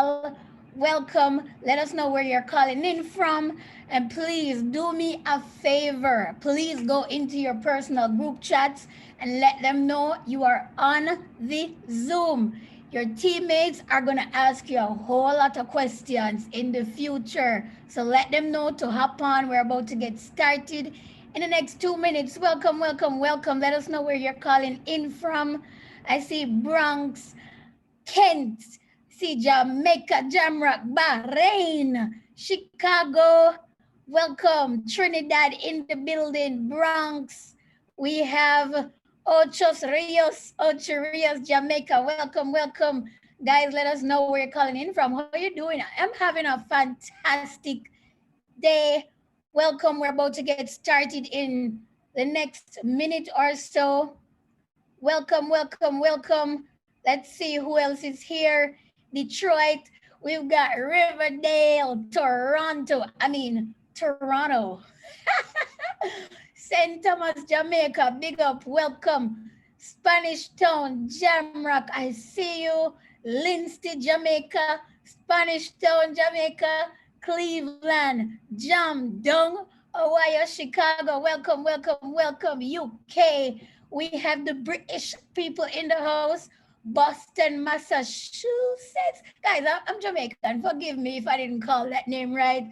call. Welcome. Let us know where you're calling in from. And please do me a favor. Please go into your personal group chats and let them know you are on the Zoom. Your teammates are going to ask you a whole lot of questions in the future. So let them know to hop on. We're about to get started in the next 2 minutes. Welcome, welcome, welcome. Let us know where you're calling in from. I see Bronx, Kent, see Jamaica, Jamrock, Bahrain, Chicago. Welcome, Trinidad in the building, Bronx. We have Ocho Rios, Jamaica. Welcome, welcome. Guys, let us know where you're calling in from. How are you doing? I'm having a fantastic day. Welcome. We're about to get started in the next minute or so. Welcome, welcome, welcome. Let's see who else is here. Detroit. We've got Riverdale, Toronto. St. Thomas, Jamaica. Big up, welcome. Spanish Town, Jamrock. I see you. Lindsay, Jamaica. Spanish Town, Jamaica. Cleveland, Jam Dung, Ohio, Chicago. Welcome, welcome, welcome. UK. We have the British people in the house. Boston, Massachusetts. Guys, I'm Jamaican. Forgive me if I didn't call that name right.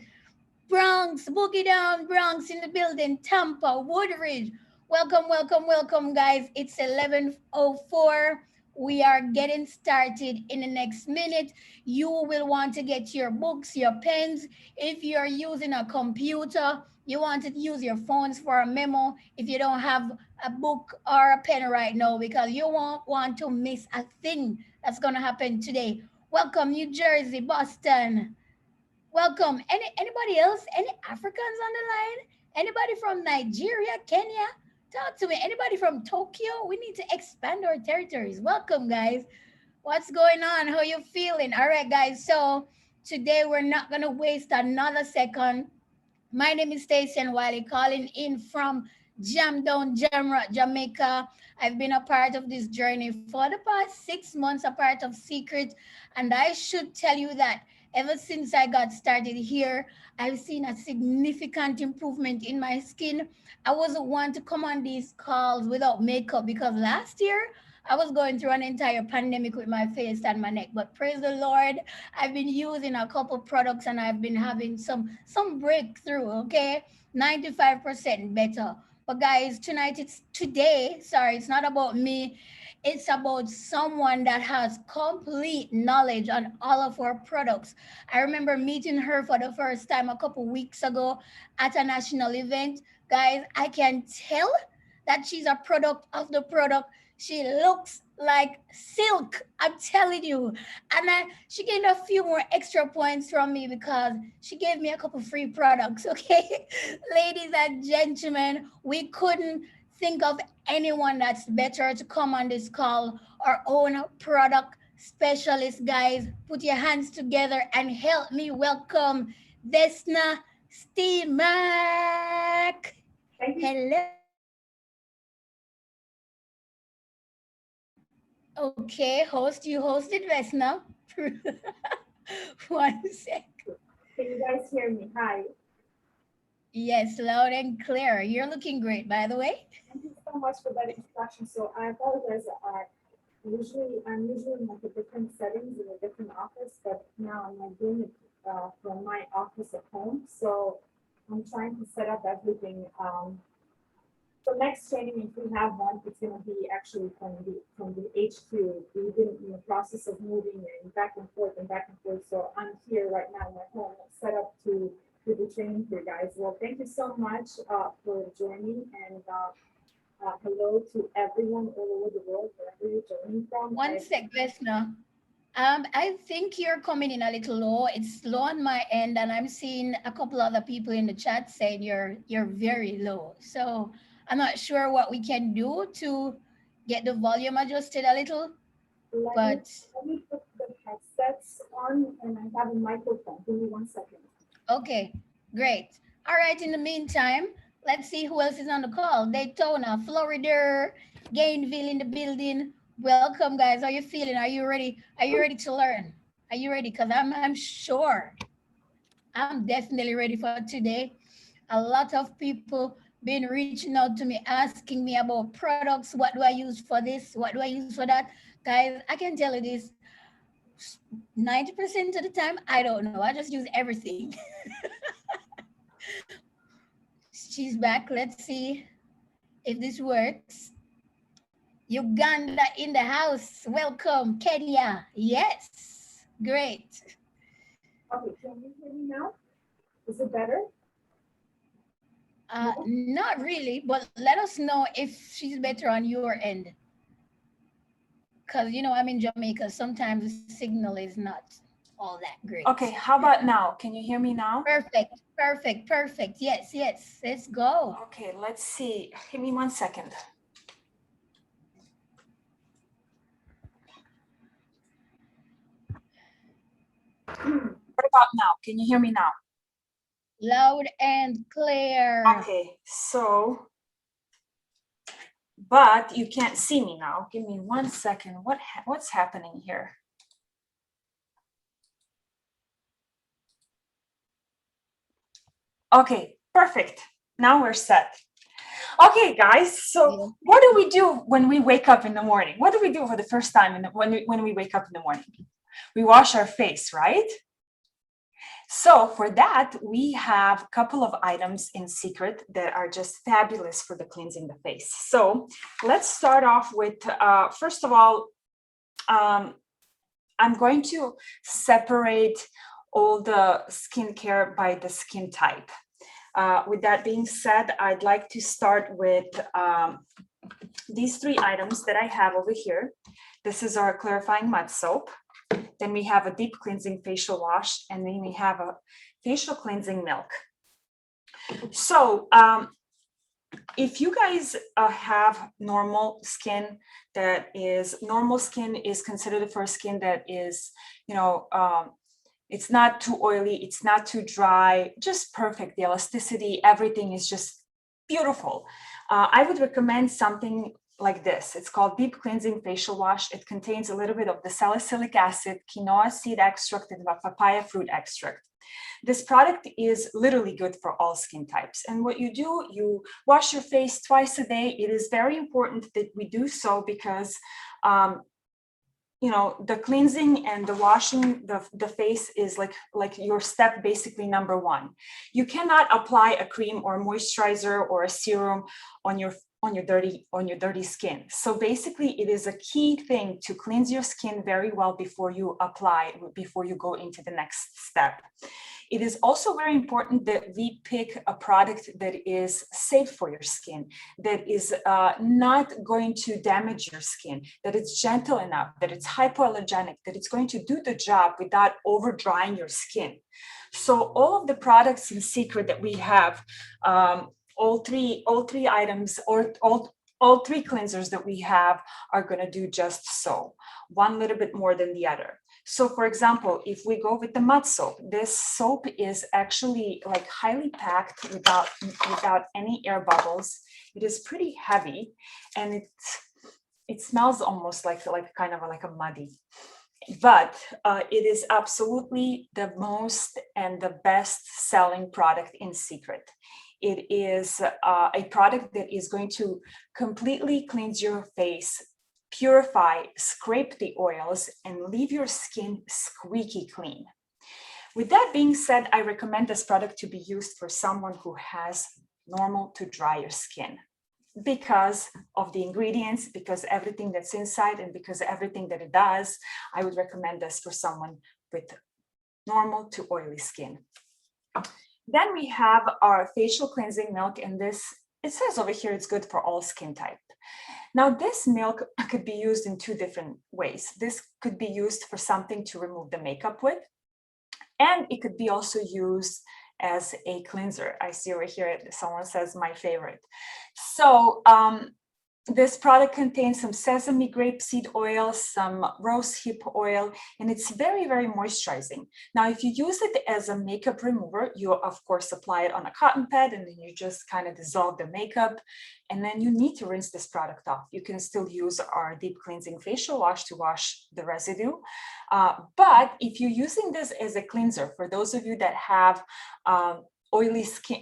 Bronx, Boogie Down, Bronx in the building. Tampa, Woodridge. Welcome, welcome, welcome, guys. It's 11:04. We are getting started in the next minute. You will want to get your books, your pens. If you're using a computer, you want to use your phones for a memo. If you don't have a book or a pen right now, because you won't want to miss a thing that's going to happen today. Welcome, New Jersey, Boston. Welcome. Anybody else? Any Africans on the line? Anybody from Nigeria, Kenya? Talk to me. Anybody from Tokyo? We need to expand our territories. Welcome, guys. What's going on? How you feeling? All right, guys. So today we're not gonna waste another second. My name is Stacey and Wiley, calling in from Jam Down, Jamrock, Jamaica. I've been a part of this journey for the past 6 months, a part of Secret, and I should tell you that ever since I got started here, I've seen a significant improvement in my skin. I wasn't one to come on these calls without makeup because last year I was going through an entire pandemic with my face and my neck. But praise the Lord, I've been using a couple products and I've been having some breakthrough. Okay, 95% better. But guys, sorry, it's not about me. It's about someone that has complete knowledge on all of our products. I remember meeting her for the first time a couple weeks ago at a national event. Guys, I can tell that she's a product of the product. She looks like silk. I'm telling you. And she gained a few more extra points from me because she gave me a couple free products. Okay, ladies and gentlemen, we couldn't think of anyone that's better to come on this call. Our own product specialist, guys. Put your hands together and help me welcome Vesna Stimac. Hello. Okay, host, you hosted Vesna. One sec. Can you guys hear me? Hi. Yes, loud and clear. You're looking great, by the way. Thank you so much for that introduction. So I apologize. I'm usually in like a different settings in a different office, but now I'm like doing it from my office at home. So I'm trying to set up everything. So next training, if we have one, it's going to be actually from the HQ. We've been in the process of moving and back and forth and back and forth. So I'm here right now in my home, set up to do the training for you guys. Well, thank you so much for joining, and hello to everyone all over the world, wherever you're joining from. One sec, Vesna. I think you're coming in a little low. It's low on my end, and I'm seeing a couple other people in the chat saying you're very low. So I'm not sure what we can do to get the volume adjusted a little. Let me put the headsets on, and I have a microphone. Give me 1 second. Okay, great. All right, in the meantime, let's see who else is on the call. Daytona, Florida, Gainesville in the building. Welcome, guys. How are you feeling? Are you ready? Are you ready to learn? Are you ready? Because I'm sure I'm definitely ready for today. A lot of people been reaching out to me, asking me about products. What do I use for this? What do I use for that? Guys, I can tell you this, 90% of the time, I don't know. I just use everything. She's back. Let's see if this works. Uganda in the house. Welcome, Kenya. Yes. Great. Okay, can you hear me now? Is it better? No? Not really, but let us know if she's better on your end. Because, I'm in Jamaica. Sometimes the signal is not all that great. Okay, how about now? Can you hear me now? Perfect, perfect, perfect. Yes, yes. Let's go. Okay, let's see. Give me 1 second. What about now? Can you hear me now? Loud and clear. Okay, so, but you can't see me now. Give me 1 second. What's happening here? Okay, perfect. Now we're set. Okay, guys. So, what do we do when we wake up in the morning? What do we do for the first time when we wake up in the morning? We wash our face, right? So for that, we have a couple of items in Seacret that are just fabulous for the cleansing the face. So let's start off with, first of all, I'm going to separate all the skincare by the skin type. With that being said, I'd like to start with these 3 items that I have over here. This is our clarifying mud soap. Then we have a deep cleansing facial wash, and then we have a facial cleansing milk. So if you guys have normal skin, normal skin is considered for skin that is, it's not too oily, it's not too dry, just perfect. The elasticity, everything is just beautiful. I would recommend something like this. It's called Deep Cleansing Facial Wash. It contains a little bit of the salicylic acid, quinoa seed extract, and papaya fruit extract. This product is literally good for all skin types. And what you do, you wash your face twice a day. It is very important that we do so because the cleansing and the washing the face is like your step basically number 1. You cannot apply a cream or a moisturizer or a serum on your dirty skin. So basically it is a key thing to cleanse your skin very well before you go into the next step. It is also very important that we pick a product that is safe for your skin, that is not going to damage your skin, that it's gentle enough, that it's hypoallergenic, that it's going to do the job without over drying your skin. So all of the products in Seacret that we have, all three items or all 3 cleansers that we have are going to do just so, one little bit more than the other. So for example, if we go with the mud soap, this soap is actually like highly packed without any air bubbles. It is pretty heavy, and it smells almost like kind of like a muddy. But it is absolutely the most and the best selling product in Seacret. It is a product that is going to completely cleanse your face, purify, scrape the oils, and leave your skin squeaky clean. With that being said, I recommend this product to be used for someone who has normal to drier skin because of the ingredients, because everything that's inside, and because everything that it does. I would recommend this for someone with normal to oily skin. Then we have our facial cleansing milk, and this, it says over here, it's good for all skin type. Now, this milk could be used in 2 different ways. This could be used for something to remove the makeup with, and it could be also used as a cleanser. I see over here, someone says my favorite. So This product contains some sesame grapeseed oil, some rosehip oil, and it's very, very moisturizing. Now, if you use it as a makeup remover, you of course apply it on a cotton pad and then you just kind of dissolve the makeup, and then you need to rinse this product off. You can still use our deep cleansing facial wash to wash the residue. But if you're using this as a cleanser, for those of you that have oily skin,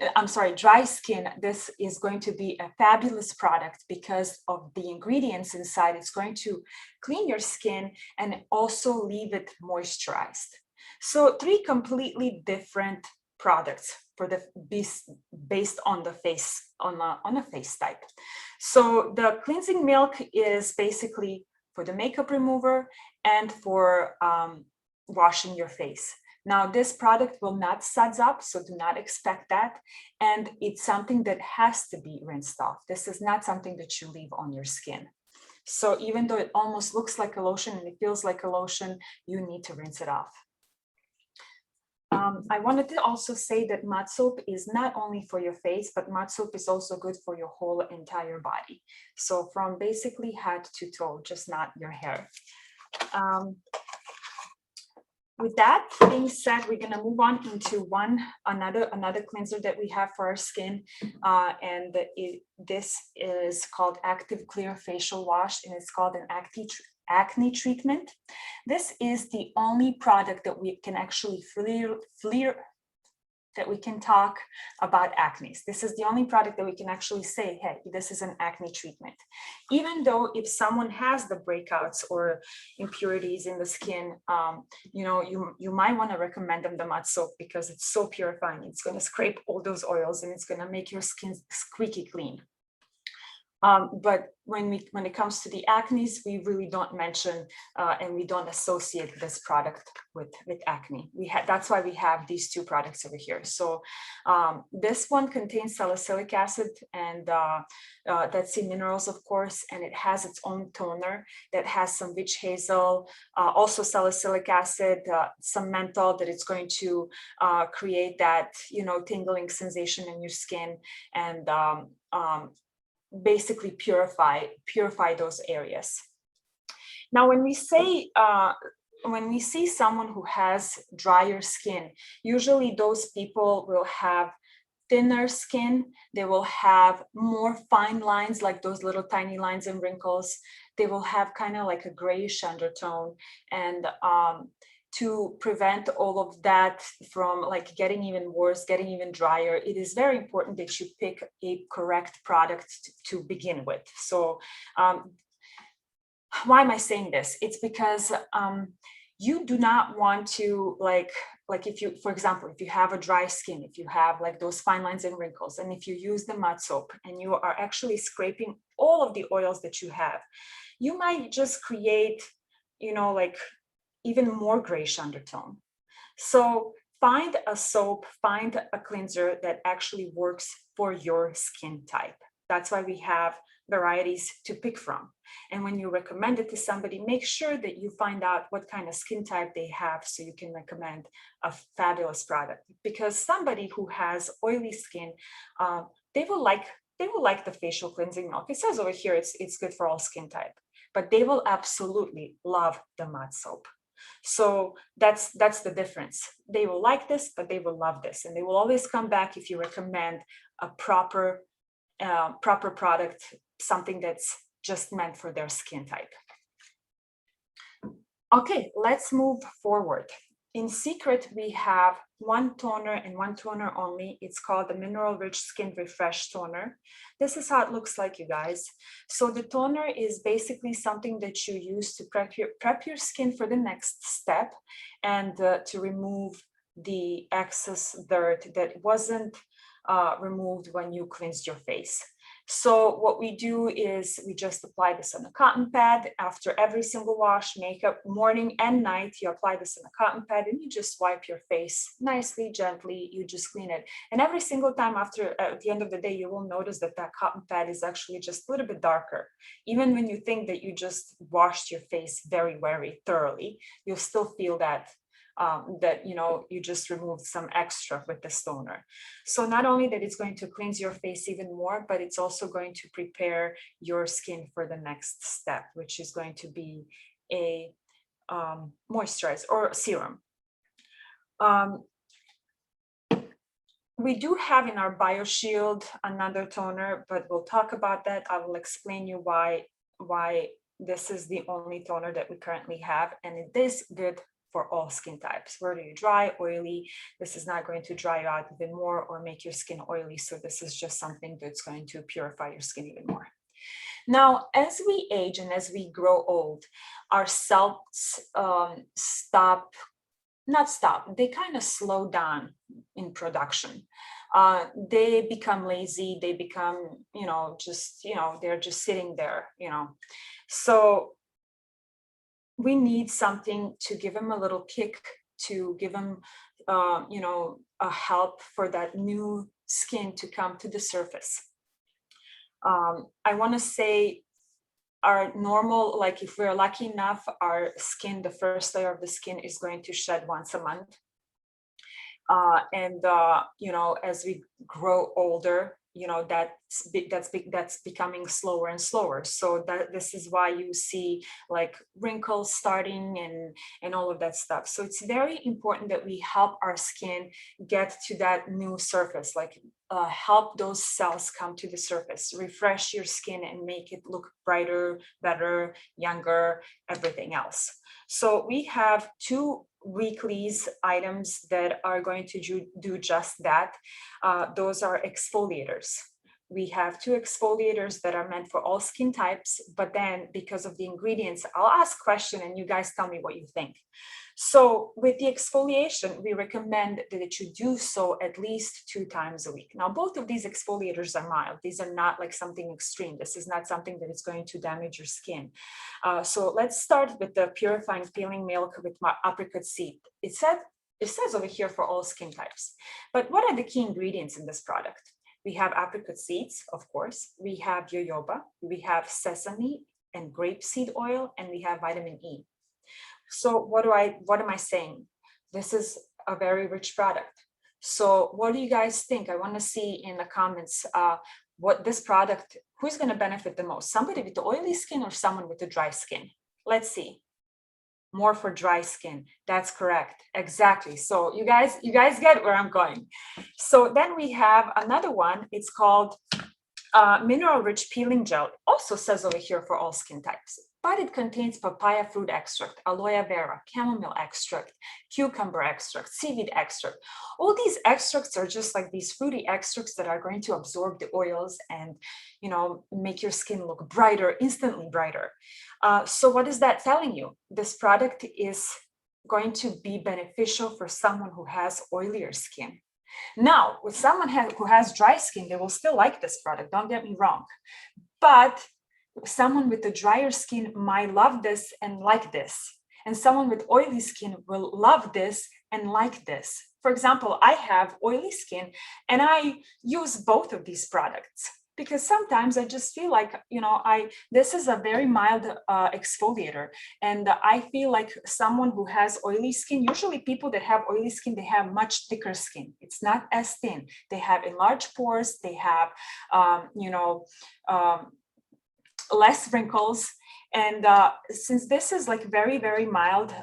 dry skin, this is going to be a fabulous product because of the ingredients inside. It's going to clean your skin and also leave it moisturized. So 3 completely different products for the based on the face, on a face type. So the cleansing milk is basically for the makeup remover and for washing your face. Now, this product will not suds up, so do not expect that. And it's something that has to be rinsed off. This is not something that you leave on your skin. So even though it almost looks like a lotion and it feels like a lotion, you need to rinse it off. I wanted to also say that mud soap is not only for your face, but mud soap is also good for your whole entire body. So from basically head to toe, just not your hair. With that being said, we're going to move on into another cleanser that we have for our skin, and this is called Active Clear Facial Wash, and it's called an acne treatment. This is the only product that we can actually that we can talk about acne. This is the only product that we can actually say, hey, this is an acne treatment. Even though if someone has the breakouts or impurities in the skin, you might want to recommend them the mud soap because it's so purifying. It's going to scrape all those oils and it's going to make your skin squeaky clean. But when it comes to the acne, we really don't mention and we don't associate this product with acne. That's why we have these 2 products over here. So this one contains salicylic acid, and that's in minerals, of course, and it has its own toner that has some witch hazel, also salicylic acid, some menthol that it's going to create that tingling sensation in your skin and basically purify those areas. Now, when we see someone who has drier skin, usually those people will have thinner skin. They will have more fine lines, like those little tiny lines and wrinkles. They will have kind of like a grayish undertone, and to prevent all of that from like getting even worse, getting even drier, it is very important that you pick a correct product to begin with. So why am I saying this? It's because you do not want to like if you, for example, if you have a dry skin, if you have like those fine lines and wrinkles, and if you use the mud soap and you are actually scraping all of the oils that you have, you might just create, like even more grayish undertone. So find a soap, find a cleanser that actually works for your skin type. That's why we have varieties to pick from. And when you recommend it to somebody, make sure that you find out what kind of skin type they have so you can recommend a fabulous product. Because somebody who has oily skin, they will like the facial cleansing milk. It says over here it's good for all skin type, but they will absolutely love the mud soap. So that's the difference. They will like this, but they will love this, and they will always come back if you recommend a proper product, something that's just meant for their skin type. Okay, let's move forward. In Seacret, we have 1 toner and 1 toner only. It's called the Mineral Rich Skin Refresh Toner. This is how it looks like, you guys. So the toner is basically something that you use to prep your skin for the next step, and to remove the excess dirt that wasn't removed when you cleansed your face. So what we do is we just apply this on a cotton pad after every single wash, makeup, morning and night. You apply this on a cotton pad and you just wipe your face nicely, gently. You just clean it. And every single time after, at the end of the day, you will notice that that cotton pad is actually just a little bit darker. Even when you think that you just washed your face very, very thoroughly, you'll still feel that that, you know, you just removed some extra with this toner. So not only that it's going to cleanse your face even more, but it's also going to prepare your skin for the next step, which is going to be a moisturizer or serum. We do have in our BioShield another toner, but we'll talk about that. I will explain you why this is the only toner that we currently have, and it is good for all skin types, whether you're dry, oily. This is not going to dry you out even more or make your skin oily. So this is just something that's going to purify your skin even more. Now, as we age and as we grow old, our cells they kind of slow down in production. They become lazy, they become, you know, just, you know, they're just sitting there, you know. So we need something to give them a little kick, to give them, you know, a help for that new skin to come to the surface. I want to say our normal, like if we're lucky enough, our skin, the first layer of the skin is going to shed once a month. You know, as we grow older, you know, that's becoming slower and slower. So this is why you see like wrinkles starting and all of that stuff. So it's very important that we help our skin get to that new surface, like help those cells come to the surface, refresh your skin and make it look brighter, better, younger, everything else. So we have two weeklies items that are going to do just that. Those are exfoliators. We have two exfoliators that are meant for all skin types, but then because of the ingredients, I'll ask a question and you guys tell me what you think. So with the exfoliation, we recommend that you do so at least 2 times a week. Now, both of these exfoliators are mild. These are not like something extreme. This is not something that is going to damage your skin. So let's start with the purifying peeling milk with my apricot seed. It says over here for all skin types. But what are the key ingredients in this product? We have apricot seeds, of course. We have jojoba. We have sesame and grapeseed oil, and we have vitamin E. So what am I saying? This is a very rich product. So what do you guys think? I want to see in the comments what this product, who's going to benefit the most? Somebody with the oily skin or someone with the dry skin? Let's see. More for dry skin. That's correct. Exactly. So you guys get where I'm going. So then we have another one. It's called mineral rich peeling gel. Also says over here for all skin types, but it contains papaya fruit extract, aloe vera, chamomile extract, cucumber extract, seaweed extract. All these extracts are just like these fruity extracts that are going to absorb the oils and, you know, make your skin look brighter, instantly brighter. So what is that telling you? This product is going to be beneficial for someone who has oilier skin. Now, with someone who has dry skin, they will still like this product, don't get me wrong. But someone with the drier skin might love this and like this. And someone with oily skin will love this and like this. For example, I have oily skin and I use both of these products because sometimes I just feel like, you know, this is a very mild exfoliator. And I feel like someone who has oily skin, usually people that have oily skin, they have much thicker skin. It's not as thin. They have enlarged pores. They have, less wrinkles. And since this is like very, very mild,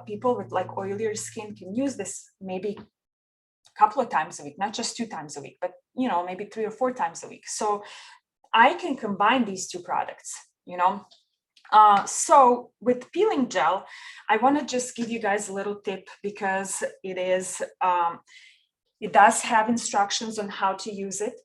people with like oilier skin can use this maybe a couple of times a week, not just 2 times a week, but, you know, maybe 3 or 4 times a week. So I can combine these two products, you know. So with peeling gel, I want to just give you guys a little tip because it does have instructions on how to use it.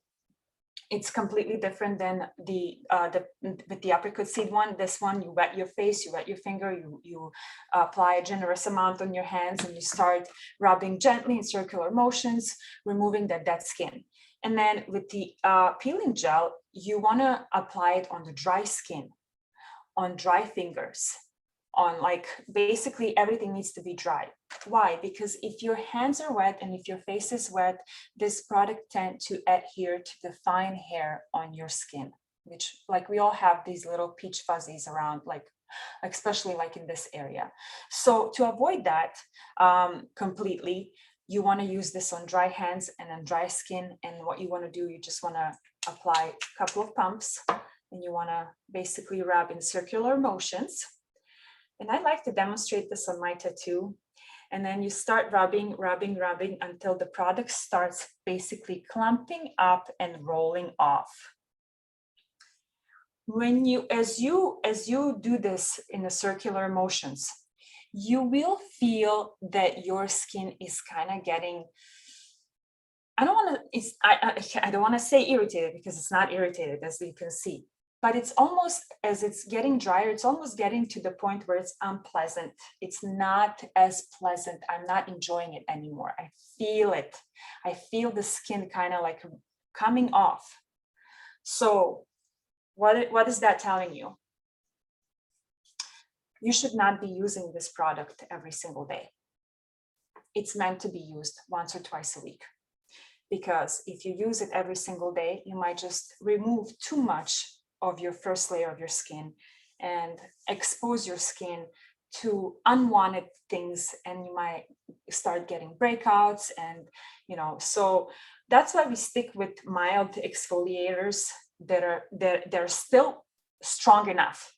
It's completely different than with the apricot seed one. This one, you wet your face, you wet your finger, you apply a generous amount on your hands, and you start rubbing gently in circular motions, removing that dead skin. And then with the peeling gel, you want to apply it on the dry skin, on dry fingers, on like basically everything needs to be dry. Why? Because if your hands are wet and if your face is wet, this product tends to adhere to the fine hair on your skin, which like we all have these little peach fuzzies around like especially like in this area. So to avoid that completely, you want to use this on dry hands and on dry skin. And what you want to do, you just want to apply a couple of pumps, and you want to basically rub in circular motions. And I like to demonstrate this on my tattoo. And then you start rubbing until the product starts basically clumping up and rolling off. When as you do this in the circular motions, you will feel that your skin is kind of getting, I don't want to say irritated, because it's not irritated, as you can see, but it's almost, as it's getting drier, it's almost getting to the point where it's unpleasant. It's not as pleasant. I'm not enjoying it anymore. I feel it. I feel the skin kind of like coming off. So what is that telling you? You should not be using this product every single day. It's meant to be used once or twice a week, because if you use it every single day, you might just remove too much of your first layer of your skin and expose your skin to unwanted things, and you might start getting breakouts. And so that's why we stick with mild exfoliators that are still strong enough,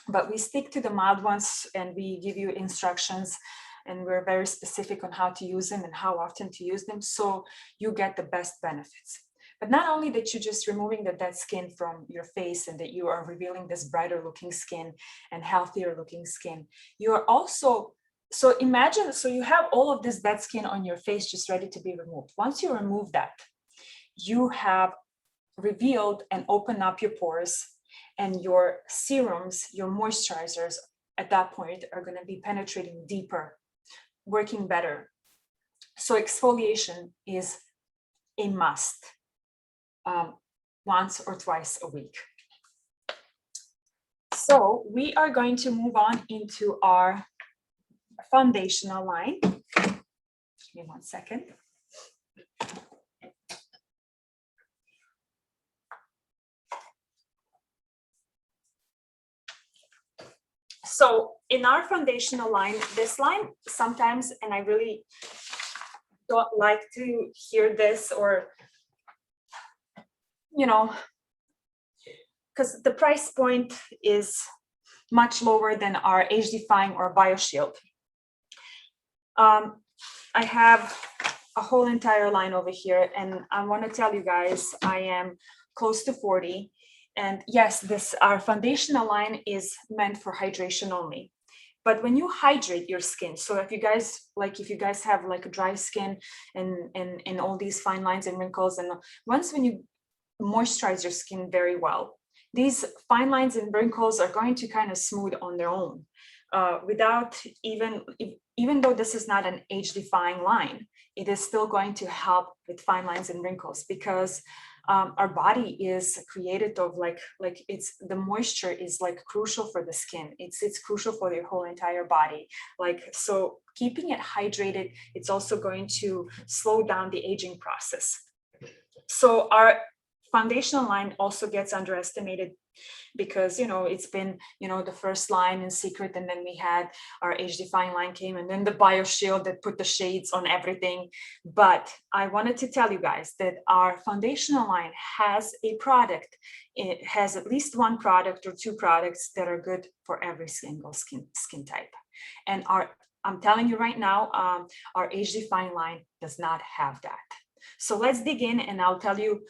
but we stick to the mild ones, and we give you instructions, and we're very specific on how to use them and how often to use them, so you get the best benefits. But not only that you're just removing the dead skin from your face and that you are revealing this brighter looking skin and healthier looking skin, you are also, so imagine, so you have all of this dead skin on your face just ready to be removed. Once you remove that, you have revealed and opened up your pores, and your serums, your moisturizers at that point are going to be penetrating deeper, working better. So exfoliation is a must, once or twice a week. So we are going to move on into our foundational line. Give me 1 second. So in our foundational line, this line sometimes, and I really don't like to hear this, or, because the price point is much lower than our age defying or BioShield. I have a whole entire line over here, and I want to tell you guys, I am close to 40. And yes, our foundational line is meant for hydration only. But when you hydrate your skin, so if you guys have like a dry skin and all these fine lines and wrinkles, and when you moisturize your skin very well, these fine lines and wrinkles are going to kind of smooth on their own, without even though this is not an age-defying line, it is still going to help with fine lines and wrinkles, because our body is created of the moisture is like crucial for the skin. It's crucial for your whole entire body. So keeping it hydrated, it's also going to slow down the aging process. So our foundational line also gets underestimated, because it's been the first line in Seacret, and then we had our age defying line came, and then the BioShield that put the shades on everything. But I wanted to tell you guys that our foundational line has a product. It has at least one product or two products that are good for every single skin type. And I'm telling you right now, our age defying line does not have that. So let's dig in, and I'll tell you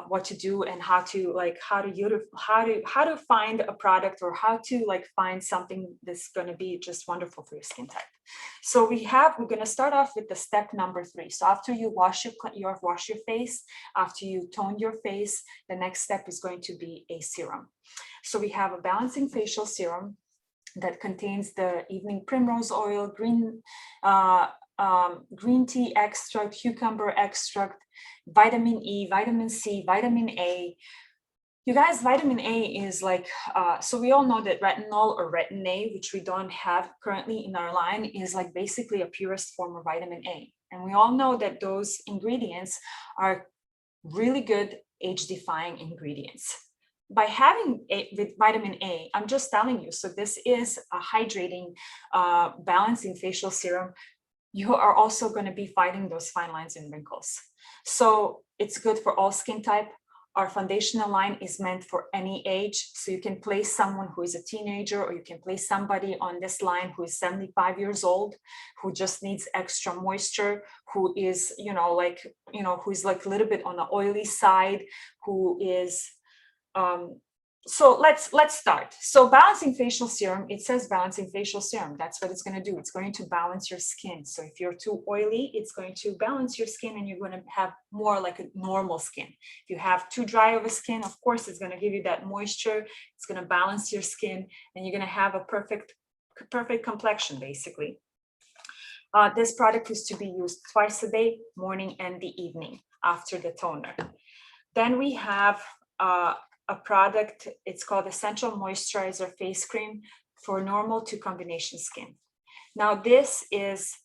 what to do and how to find a product, or how to find something that's going to be just wonderful for your skin type. So we're going to start off with the step number 3. So after you wash your face, after you tone your face, the next step is going to be a serum. So we have a balancing facial serum that contains the evening primrose oil, green tea extract, cucumber extract, vitamin E, vitamin C, vitamin A. You guys, vitamin A is so we all know that retinol or retin A, which we don't have currently in our line, is basically a purest form of vitamin A. And we all know that those ingredients are really good age-defying ingredients. by having with vitamin A, I'm just telling you, so this is a hydrating, balancing facial serum. You are also going to be fighting those fine lines and wrinkles. So it's good for all skin type. Our foundational line is meant for any age. So you can place someone who is a teenager, or you can place somebody on this line who is 75 years old, who just needs extra moisture, who is, who's like a little bit on the oily side, who is, so let's start. So balancing facial serum, it says balancing facial serum. That's what it's going to do. It's going to balance your skin. So if you're too oily, it's going to balance your skin and you're going to have more like a normal skin. If you have too dry of a skin, of course, it's going to give you that moisture. It's going to balance your skin and you're going to have a perfect complexion, basically. This product is to be used twice a day, morning and the evening after the toner. Then we have a product, it's called Essential Moisturizer Face Cream for normal to combination skin. Now, this is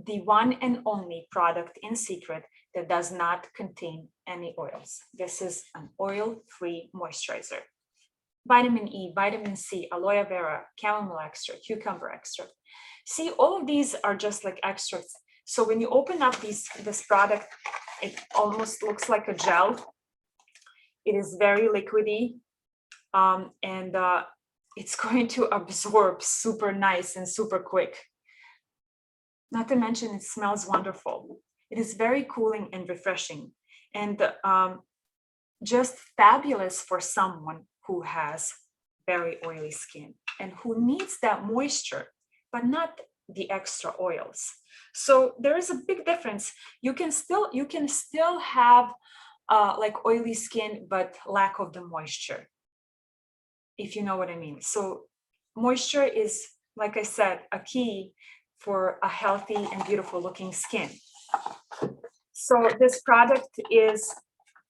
the one and only product in Seacret that does not contain any oils. This is an oil-free moisturizer. Vitamin E, vitamin C, aloe vera, chamomile extract, cucumber extract. See, all of these are just like extracts. So when you open up this product, it almost looks like a gel. It is very liquidy, and it's going to absorb super nice and super quick. Not to mention, it smells wonderful. It is very cooling and refreshing, and just fabulous for someone who has very oily skin and who needs that moisture, but not the extra oils. So there is a big difference. You can still have like oily skin, but lack of the moisture, if you know what I mean. So moisture is, like I said, a key for a healthy and beautiful looking skin. So this product is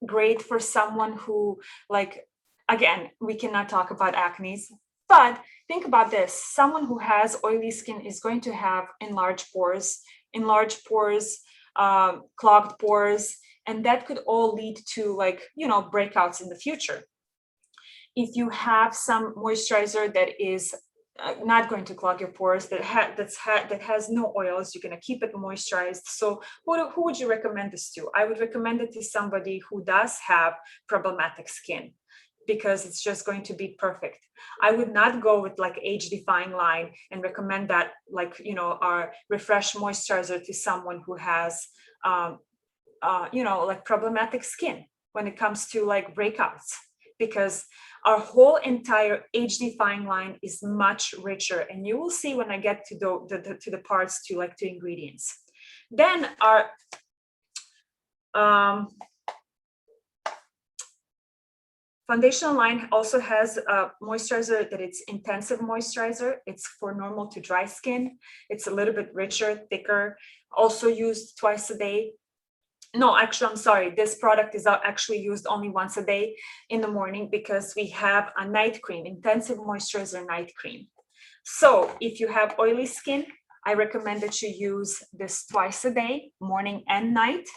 great for someone who, like, again, we cannot talk about acne, but think about this. Someone who has oily skin is going to have enlarged pores, clogged pores, and that could all lead to, like, breakouts in the future. If you have some moisturizer that is not going to clog your pores, that has no oils, you're going to keep it moisturized. So who would you recommend this to? I would recommend it to somebody who does have problematic skin, because it's just going to be perfect. I would not go with like age-defying line and recommend that, like, our Refresh moisturizer to someone who has like problematic skin when it comes to like breakouts, because our whole entire age-defying line is much richer, and you will see when I get to the parts, to like to ingredients. Then our foundational line also has a moisturizer that it's intensive moisturizer. It's for normal to dry skin. It's a little bit richer, thicker, also used twice a day. No, actually, I'm sorry. This product is actually used only once a day in the morning, because we have a night cream, intensive moisturizer night cream. So if you have oily skin, I recommend that you use this twice a day, morning and night.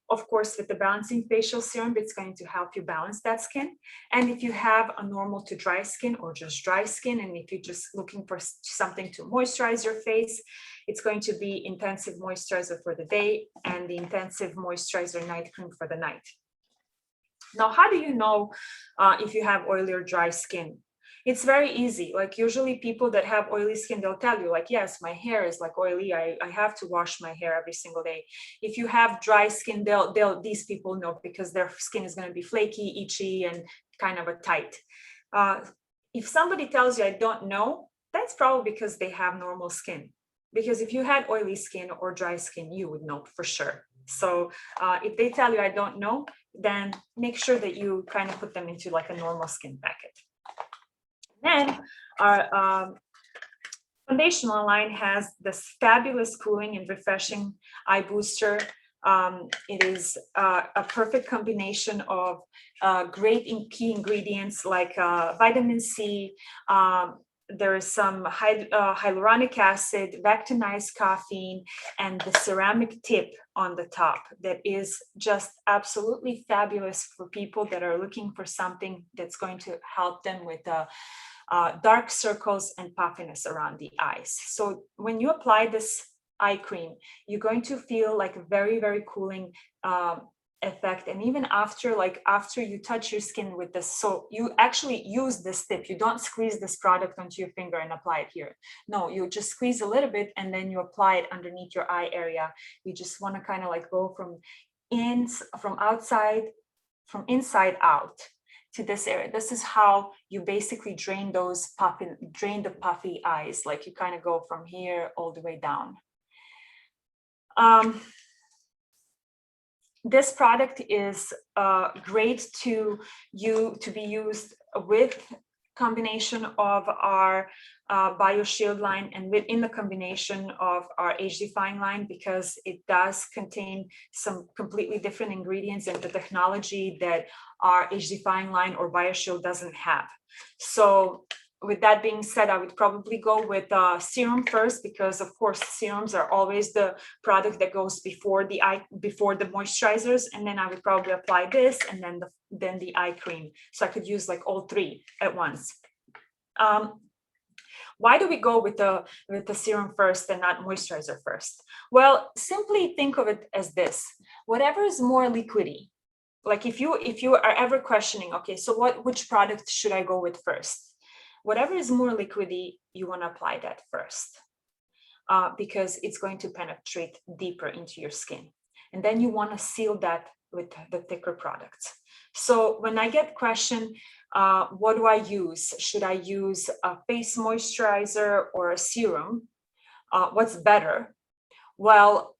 Of course, with the balancing facial serum, it's going to help you balance that skin. And if you have a normal to dry skin, or just dry skin, and if you're just looking for something to moisturize your face, it's going to be intensive moisturizer for the day and the intensive moisturizer night cream for the night. Now, how do you know if you have oily or dry skin? It's very easy. Like, usually people that have oily skin, they'll tell you, like, yes, my hair is like oily. I have to wash my hair every single day. If you have dry skin, these people know, because their skin is going to be flaky, itchy, and kind of a tight. If somebody tells you, I don't know, that's probably because they have normal skin. Because if you had oily skin or dry skin, you would know for sure. So if they tell you, I don't know, then make sure that you kind of put them into like a normal skin packet. Then our foundational line has this fabulous cooling and refreshing eye booster. It is a perfect combination of great key ingredients like vitamin C, there is some hyaluronic acid, vectinized caffeine, and the ceramic tip on the top that is just absolutely fabulous for people that are looking for something that's going to help them with dark circles and puffiness around the eyes. So when you apply this eye cream, you're going to feel like a very, very cooling effect. And even after you touch your skin with this, so you actually use this tip, you don't squeeze this product onto your finger and apply it here. No, you just squeeze a little bit and then you apply it underneath your eye area. You just want to kind of like go from inside out to this area. This is how you basically drain the puffy eyes. Like you kind of go from here all the way down. This product is great to be used with combination of our BioShield line and within the combination of our age defying line, because it does contain some completely different ingredients and the technology that our age defying line or BioShield doesn't have. So with that being said, I would probably go with serum first, because of course serums are always the product that goes before the moisturizers, and then I would probably apply this and then the eye cream. So I could use like all three at once. Why do we go with the serum first and not moisturizer first? Well, simply think of it as this: whatever is more liquidy. Like if you are ever questioning, okay, so which product should I go with first? Whatever is more liquidy, you want to apply that first, because it's going to penetrate deeper into your skin. And then you want to seal that with the thicker products. So when I get questioned, what do I use? Should I use a face moisturizer or a serum? What's better? Well,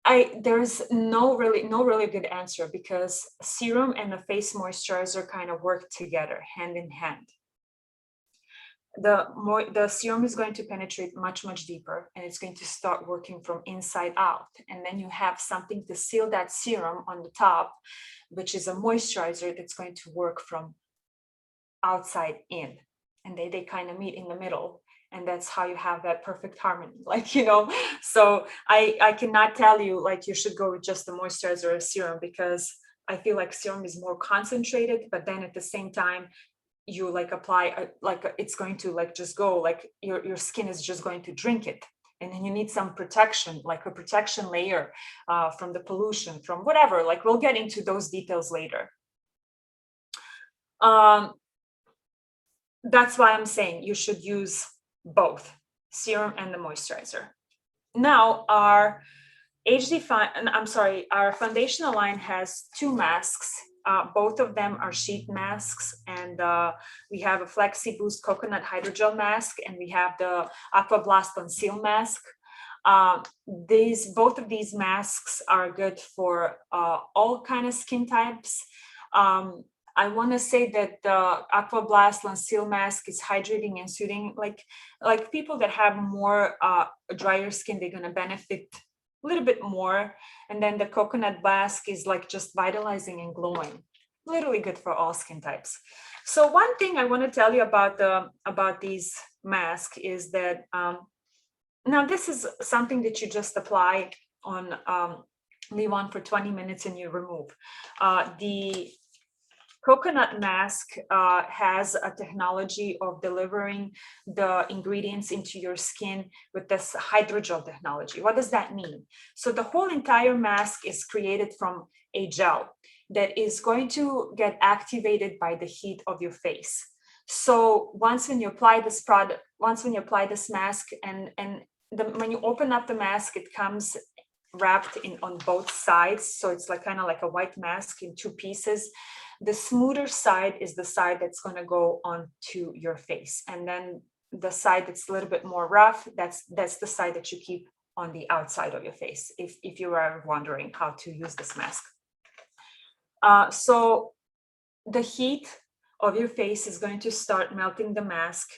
there's no really good answer, because serum and a face moisturizer kind of work together hand in hand. The serum is going to penetrate much deeper, and it's going to start working from inside out. And then you have something to seal that serum on the top, which is a moisturizer that's going to work from outside in. And they kind of meet in the middle. And that's how you have that perfect harmony, like, you know. So I cannot tell you like you should go with just a moisturizer or a serum, because I feel like serum is more concentrated, but then at the same time, you like apply it's going to like just go, like your skin is just going to drink it, and then you need some protection, like a protection layer from the pollution, from whatever. Like we'll get into those details later. That's why I'm saying you should use both serum and the moisturizer. Now our our foundational line has two masks. Both of them are sheet masks, and we have a Flexi Boost Coconut Hydrogel mask, and we have the Aqua Blast Conceal mask. Both of these masks are good for all kind of skin types. I want to say that the Aqua Blast Conceal mask is hydrating and soothing. Like people that have more drier skin, they're gonna benefit a little bit more. And then the coconut mask is like just vitalizing and glowing, literally good for all skin types. So one thing I want to tell you about these masks is that now this is something that you just apply on, leave on for 20 minutes and you remove. The coconut mask has a technology of delivering the ingredients into your skin with this hydrogel technology. What does that mean? So the whole entire mask is created from a gel that is going to get activated by the heat of your face. So when you apply this mask, and when you open up the mask, it comes wrapped in on both sides. So it's like kind of like a white mask in two pieces. The smoother side is the side that's going to go onto your face, and then the side that's a little bit more rough, that's the side that you keep on the outside of your face, if you are wondering how to use this mask. So the heat of your face is going to start melting the mask,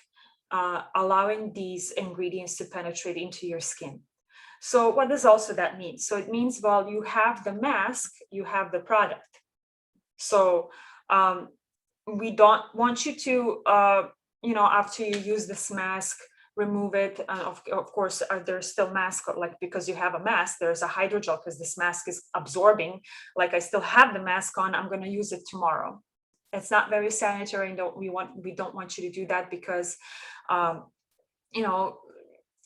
allowing these ingredients to penetrate into your skin. So what does also that mean? So it means while you have the mask, you have the product. So we don't want you to after you use this mask, remove it. And of course, there's still mask, like because you have a mask, there's a hydrogel because this mask is absorbing. Like I still have the mask on, I'm going to use it tomorrow. It's not very sanitary, and we don't want you to do that because, you know,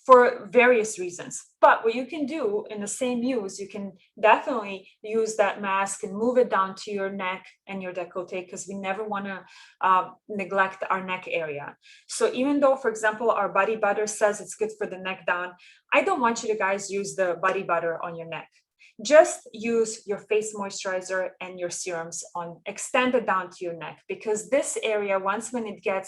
for various reasons. But what you can do in the same use, you can definitely use that mask and move it down to your neck and your décolleté, because we never want to neglect our neck area. So even though, for example, our body butter says it's good for the neck down, I don't want you to guys use the body butter on your neck. Just use your face moisturizer and your serums on, extend it down to your neck, because this area, once when you get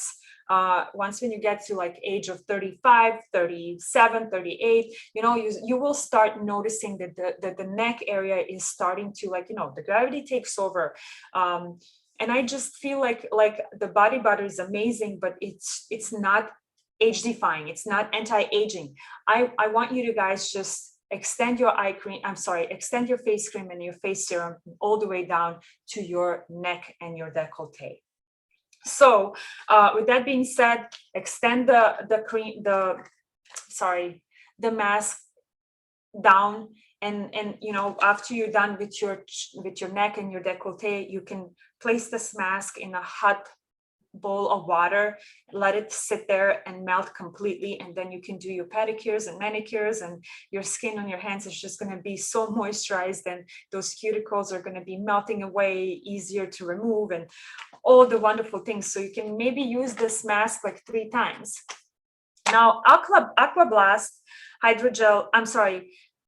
to like age of 35, 37, 38, you will start noticing that the neck area is starting to, like, the gravity takes over. And I just feel like the body butter is amazing, but it's not age defying. It's not anti-aging. I want you to guys just extend your extend your face cream and your face serum all the way down to your neck and your décolleté. So with that being said, extend the mask down, and after you're done with your neck and your décolleté, you can place this mask in a hot bowl of water, let it sit there and melt completely, and then you can do your pedicures and manicures, and your skin on your hands is just going to be so moisturized, and those cuticles are going to be melting away, easier to remove, and all the wonderful things. So you can maybe use this mask like 3 times. Now, Aqua Blast hydrogel,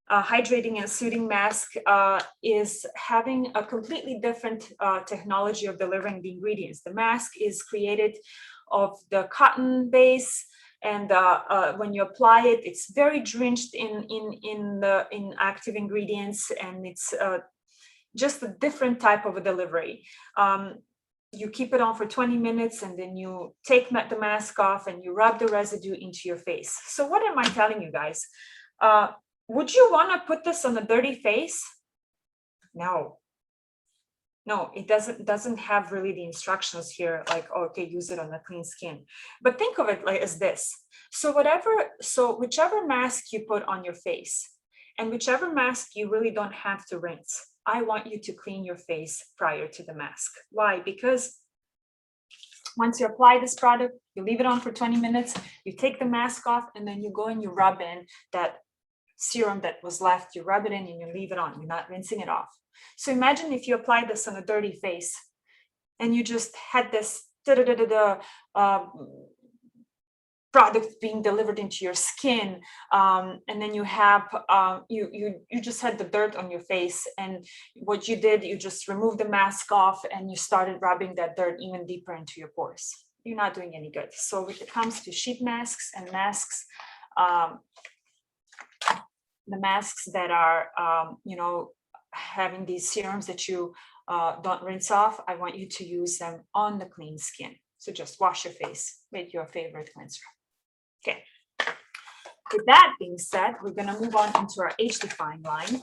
hydrating and soothing mask is having a completely different technology of delivering the ingredients. The mask is created of the cotton base, and when you apply it, it's very drenched in active ingredients, and it's just a different type of a delivery. You keep it on for 20 minutes, and then you take the mask off and you rub the residue into your face. So what am I telling you guys? Would you want to put this on a dirty face? No, it doesn't have really the instructions here, like, okay, use it on a clean skin. But think of it like as this. So whichever mask you put on your face, and whichever mask you really don't have to rinse, I want you to clean your face prior to the mask. Why? Because once you apply this product, you leave it on for 20 minutes, you take the mask off, and then you go and you rub in that serum that was left, you rub it in and you leave it on, you're not rinsing it off. So imagine if you apply this on a dirty face and you just had this product being delivered into your skin, and then you have you just had the dirt on your face, and what you did, you just removed the mask off and you started rubbing that dirt even deeper into your pores. You're not doing any good. So when it comes to sheet masks and masks, the masks that are having these serums that you don't rinse off, I want you to use them on the clean skin. So just wash your face with your favorite cleanser. Okay. With that being said, we're going to move on into our age-defying line.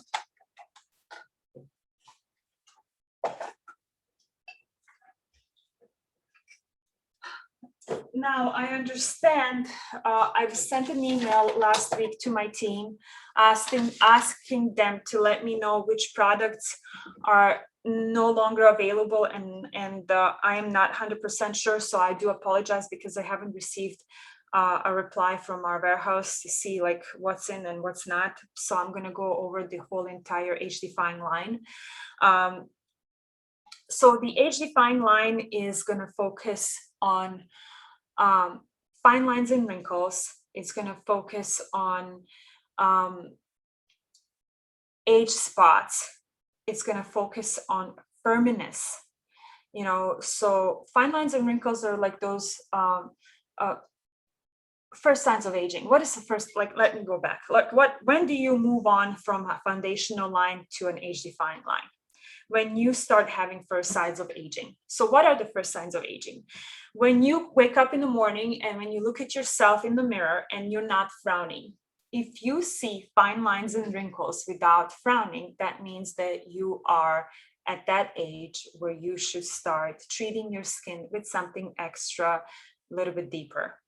Now, I understand I've sent an email last week to my team asking them to let me know which products are no longer available, and I am not 100% sure, so I do apologize because I haven't received a reply from our warehouse to see like what's in and what's not. So I'm going to go over the whole entire age-defying line. So the age-defying line is going to focus on fine lines and wrinkles. It's going to focus on age spots. It's going to focus on firmness. So fine lines and wrinkles are like those first signs of aging. What is the first, let me go back. When do you move on from a foundational line to an age-defying line? When you start having first signs of aging. So what are the first signs of aging? When you wake up in the morning and when you look at yourself in the mirror and you're not frowning. If you see fine lines and wrinkles without frowning, that means that you are at that age where you should start treating your skin with something extra a little bit deeper.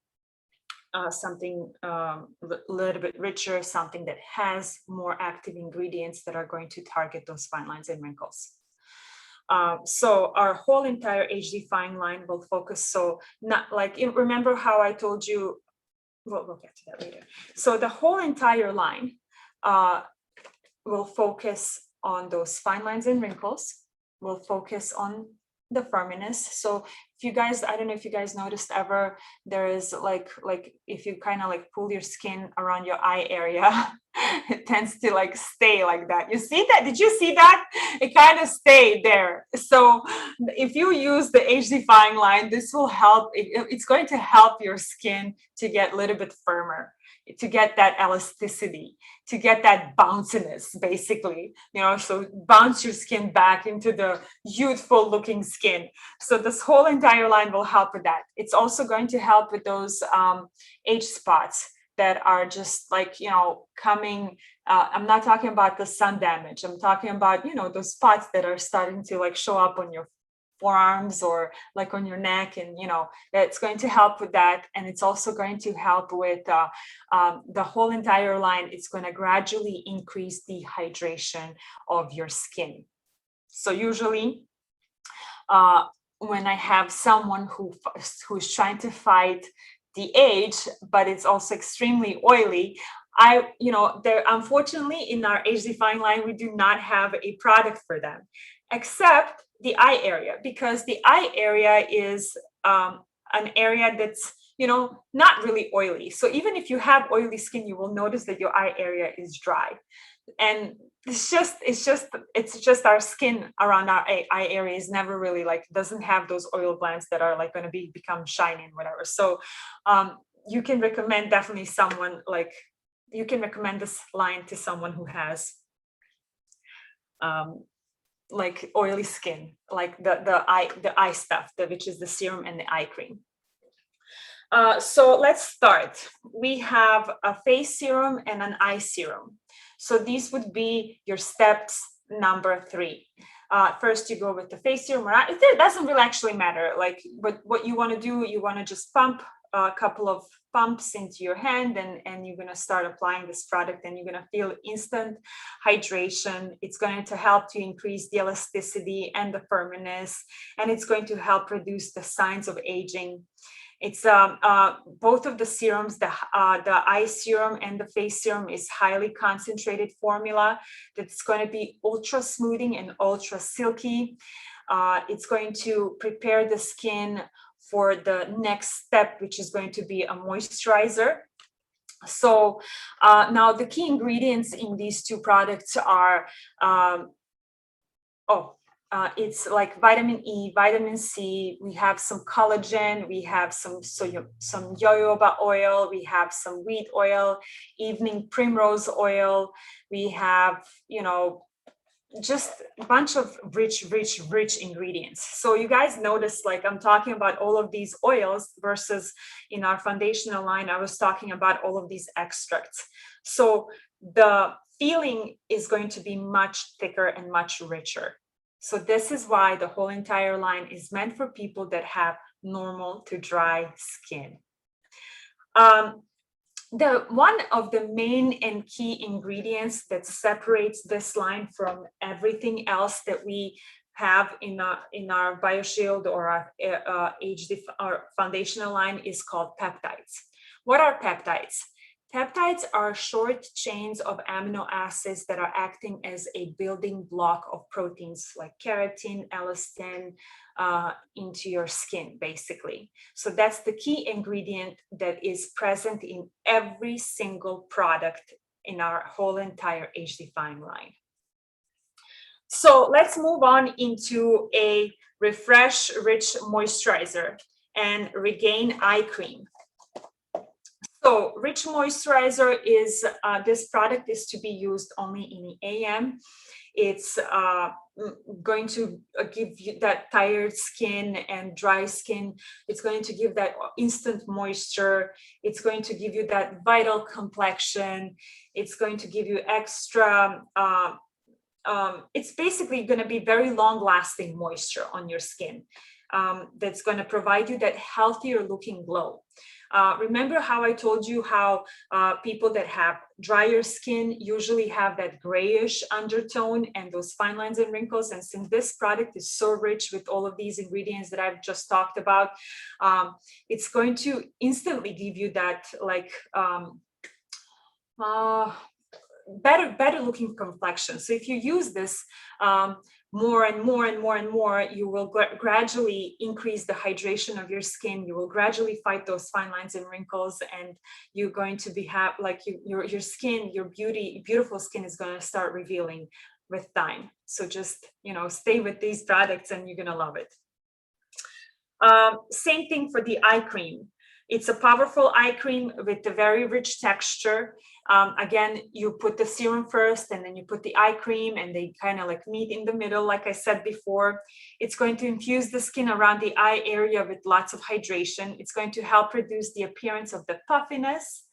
Something a little bit richer, something that has more active ingredients that are going to target those fine lines and wrinkles. So our whole entire HD fine line will focus. So not like, remember how I told you, we'll get to that later. So the whole entire line will focus on those fine lines and wrinkles, will focus on the firmness. So if you guys, I don't know if you guys noticed ever, there is like if you kind of like pull your skin around your eye area, it tends to like stay like that. You see that? Did you see that? It kind of stayed there. So if you use the HD fine line, this will help. It's going to help your skin to get a little bit firmer, to get that elasticity, to get that bounciness, basically, so bounce your skin back into the youthful looking skin. So this whole entire line will help with that. It's also going to help with those age spots that are just like, coming. I'm not talking about the sun damage. I'm talking about, those spots that are starting to like show up on your forearms or like on your neck, and that's going to help with that. And it's also going to help with the whole entire line. It's going to gradually increase the hydration of your skin. So usually when I have someone who's trying to fight the age, but it's also extremely oily, unfortunately in our HD fine line, we do not have a product for them, except the eye area, because the eye area is an area that's not really oily. So even if you have oily skin, you will notice that your eye area is dry, and it's just our skin around our eye area is never really like, doesn't have those oil glands that are like going to become shiny and whatever. So you can recommend definitely someone like, you can recommend this line to someone who has like oily skin, like the eye stuff, which is the serum and the eye cream. So let's start. We have a face serum and an eye serum. So these would be your steps number 3. First, you go with the face serum. It doesn't really actually matter. Like, what you want to do, you want to just pump a couple of pumps into your hand, and you're going to start applying this product, and you're going to feel instant hydration. It's going to help to increase the elasticity and the firmness, and it's going to help reduce the signs of aging. It's both of the serums, the eye serum and the face serum, is highly concentrated formula that's going to be ultra smoothing and ultra silky. It's going to prepare the skin for the next step, which is going to be a moisturizer. So now the key ingredients in these two products are, it's like vitamin E, vitamin C, we have some collagen, we have some jojoba oil, we have some wheat oil, evening primrose oil, we have, just a bunch of rich ingredients. So you guys notice, like, I'm talking about all of these oils versus in our foundational line, I was talking about all of these extracts. So the feeling is going to be much thicker and much richer. So this is why the whole entire line is meant for people that have normal to dry skin. One of the main and key ingredients that separates this line from everything else that we have in our BioShield or our our foundational line is called peptides. What are peptides? Peptides are short chains of amino acids that are acting as a building block of proteins like keratin, elastin, into your skin, basically. So that's the key ingredient that is present in every single product in our whole entire HD Fine line. So let's move on into a Refresh Rich Moisturizer and Regain Eye Cream. So Rich Moisturizer is, this product is to be used only in the AM. It's going to give you that tired skin and dry skin. It's going to give that instant moisture. It's going to give you that vital complexion. It's going to give you extra, it's basically going to be very long lasting moisture on your skin. that's going to provide you that healthier looking glow. Remember how I told you how people that have drier skin usually have that grayish undertone and those fine lines and wrinkles. And since this product is so rich with all of these ingredients that I've just talked about, it's going to instantly give you that like better looking complexion. So if you use this more and more and more and more, you will gradually increase the hydration of your skin. You will gradually fight those fine lines and wrinkles, and you're going to be your skin, your beautiful skin is going to start revealing with time. So just, stay with these products and you're going to love it. Same thing for the eye cream. It's a powerful eye cream with a very rich texture. Again, you put the serum first and then you put the eye cream, and they kind of like meet in the middle, like I said before. It's going to infuse the skin around the eye area with lots of hydration. It's going to help reduce the appearance of the puffiness.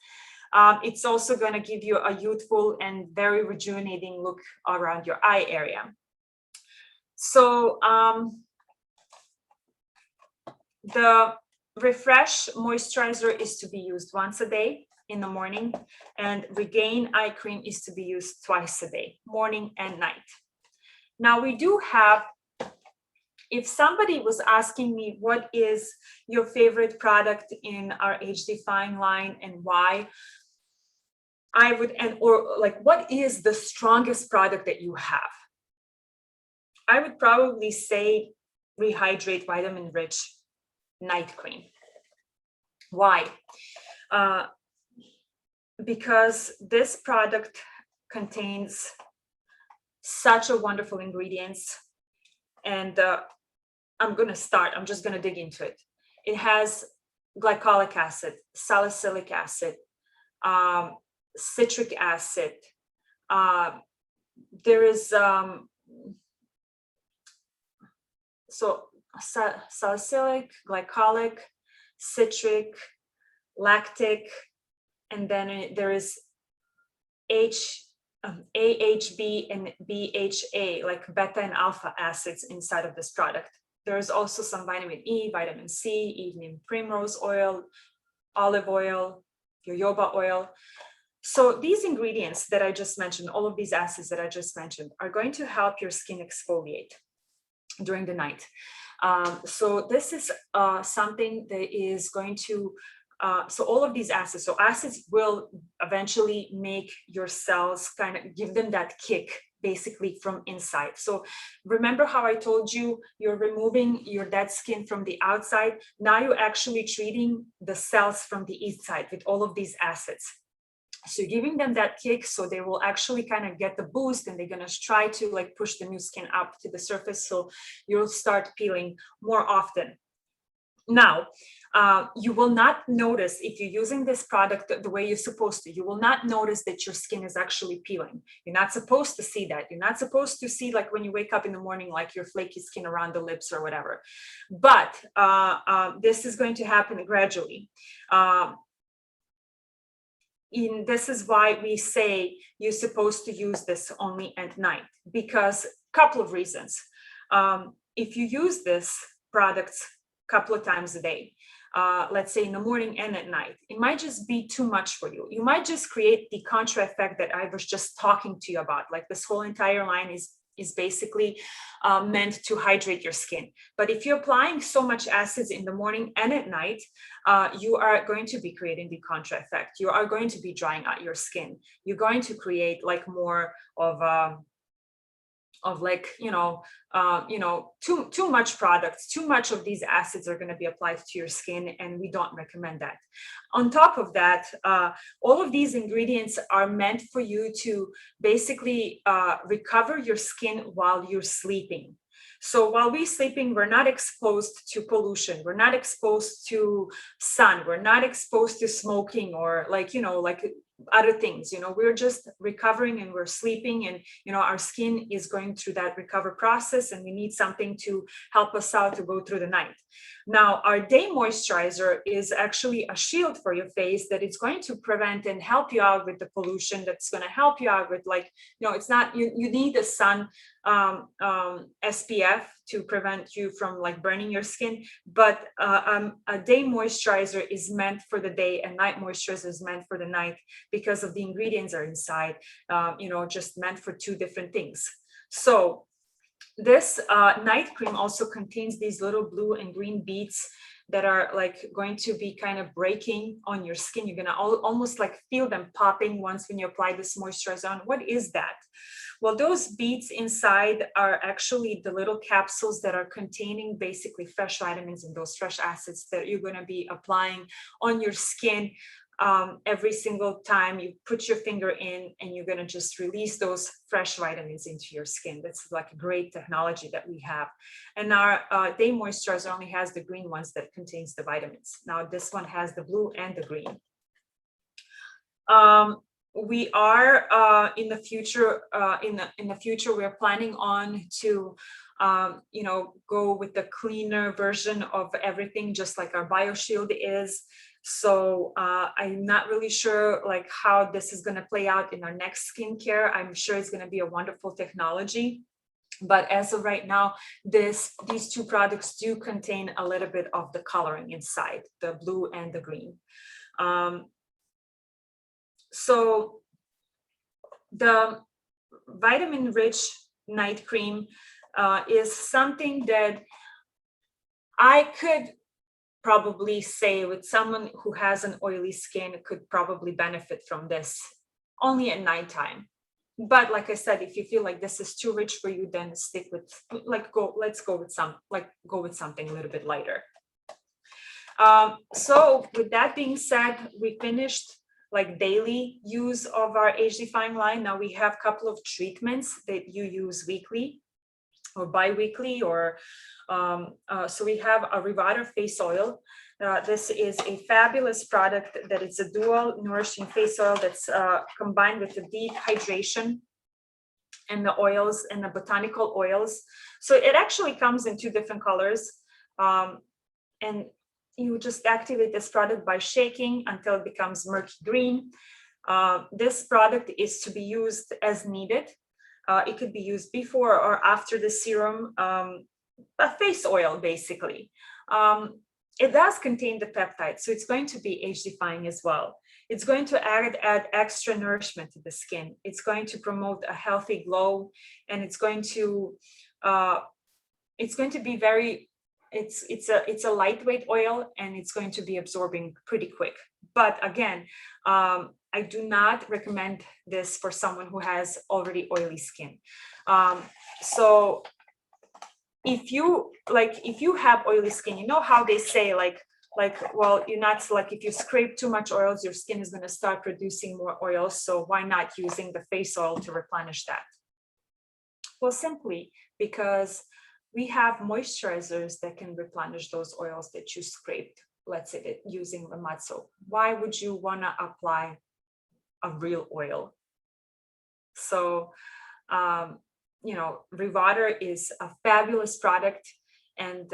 It's also going to give you a youthful and very rejuvenating look around your eye area. So the Refresh moisturizer is to be used once a day in the morning, and Regain eye cream is to be used twice a day, morning and night. Now we do have, if somebody was asking me what is your favorite product in our Age Define line and why, I would, or like, what is the strongest product that you have? I would probably say Rehydrate Vitamin Rich Night Cream. Why? Because this product contains such a wonderful ingredients, and I'm just going to dig into it. It has glycolic acid, salicylic acid, citric acid. There is salicylic, glycolic, citric, lactic, and then there is AHB and BHA, like beta and alpha acids inside of this product. There's also some vitamin E, vitamin C, evening primrose oil, olive oil, jojoba oil. So these ingredients that I just mentioned, all of these acids that I just mentioned, are going to help your skin exfoliate during the night. So this is something that is going to, so all of these acids, so acids will eventually make your cells kind of give them that kick basically from inside. So remember how I told you, you're removing your dead skin from the outside. Now you're actually treating the cells from the inside with all of these acids. So you're giving them that kick, so they will actually kind of get the boost, and they're going to try to like push the new skin up to the surface, so you'll start peeling more often. Now, you will not notice, if you're using this product the way you're supposed to, you will not notice that your skin is actually peeling. You're not supposed to see that. You're not supposed to see, like when you wake up in the morning, like your flaky skin around the lips or whatever. But this is going to happen gradually. This is why we say you're supposed to use this only at night, because a couple of reasons. If you use this product a couple of times a day, let's say in the morning and at night, it might just be too much for you. You might just create the contra effect that I was just talking to you about. Like this whole entire line is basically meant to hydrate your skin. But if you're applying so much acids in the morning and at night, you are going to be creating the contra effect. You are going to be drying out your skin. You're going to create like more of like, too much products, too much of these acids are going to be applied to your skin, and we don't recommend that. On top of that, all of these ingredients are meant for you to basically recover your skin while you're sleeping. So while we're sleeping, we're not exposed to pollution. We're not exposed to sun. We're not exposed to smoking or like other things. We're just recovering and we're sleeping, and our skin is going through that recover process, and we need something to help us out to go through the night. Now, our day moisturizer is actually a shield for your face that is going to prevent and help you out with the pollution. That's going to help you out with it's not, you need the sun SPF to prevent you from like burning your skin, but a day moisturizer is meant for the day and night moisturizer is meant for the night because of the ingredients are inside, you know, just meant for two different things. So this night cream also contains these little blue and green beads that are like going to be kind of breaking on your skin. You're gonna almost like feel them popping once when you apply this moisturizer on. What is that? Well, those beads inside are actually the little capsules that are containing basically fresh vitamins and those fresh acids that you're going to be applying on your skin every single time you put your finger in, and you're going to just release those fresh vitamins into your skin. That's like a great technology that we have. And our day moisturizer only has the green ones that contains the vitamins. Now this one has the blue and the green. We are in the future. In the future, we're planning on to, you know, go with the cleaner version of everything, just like our BioShield is. So I'm not really sure like how this is going to play out in our next skincare. I'm sure it's going to be a wonderful technology. But as of right now, these two products do contain a little bit of the coloring inside, the blue and the green. So the vitamin-rich night cream is something that I could probably say with someone who has an oily skin could probably benefit from this only at nighttime. But like I said, if you feel like this is too rich for you, then stick with let's go with something a little bit lighter. So with that being said, we finished like daily use of our age-defying line. Now we have a couple of treatments that you use weekly or bi-weekly, or so we have a Rivada face oil. This is a fabulous product that it's a dual nourishing face oil that's combined with the deep hydration and the oils and the botanical oils. So it actually comes in two different colors. And you just activate this product by shaking until it becomes murky green. This product is to be used as needed. It could be used before or after the serum, a face oil basically. It does contain the peptide, so it's going to be age-defying as well. It's going to add extra nourishment to the skin. It's going to promote a healthy glow, and it's going to be very, it's a lightweight oil, and it's going to be absorbing pretty quick. But again, I do not recommend this for someone who has already oily skin. So if you have oily skin, you know how they say well, you're not like, if you scrape too much oils, your skin is going to start producing more oils. So why not using the face oil to replenish that? Well, simply because we have moisturizers that can replenish those oils that you scraped, let's say using the mud soap. Why would you want to apply a real oil? So, you know, Rivada is a fabulous product, and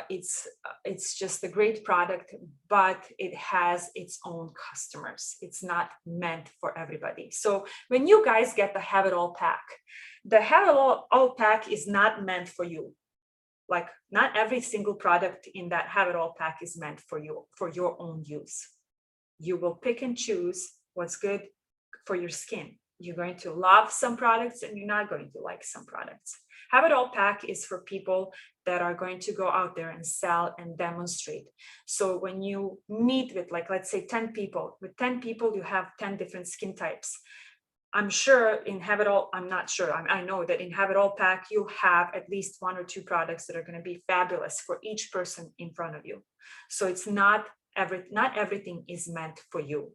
it's just a great product, but it has its own customers. It's not meant for everybody. So when you guys get the Have It All pack, the Have It All pack is not meant for you. Like, not every single product in that Have It All pack is meant for you, for your own use. You will pick and choose what's good for your skin. You're going to love some products and you're not going to like some products. Have It All pack is for people that are going to go out there and sell and demonstrate. So when you meet with, like, let's say 10 people, with 10 people, you have 10 different skin types. I'm sure in Have It All, I'm not sure, I know that in Have It All pack, you have at least 1 or 2 products that are going to be fabulous for each person in front of you. So it's not everything is meant for you.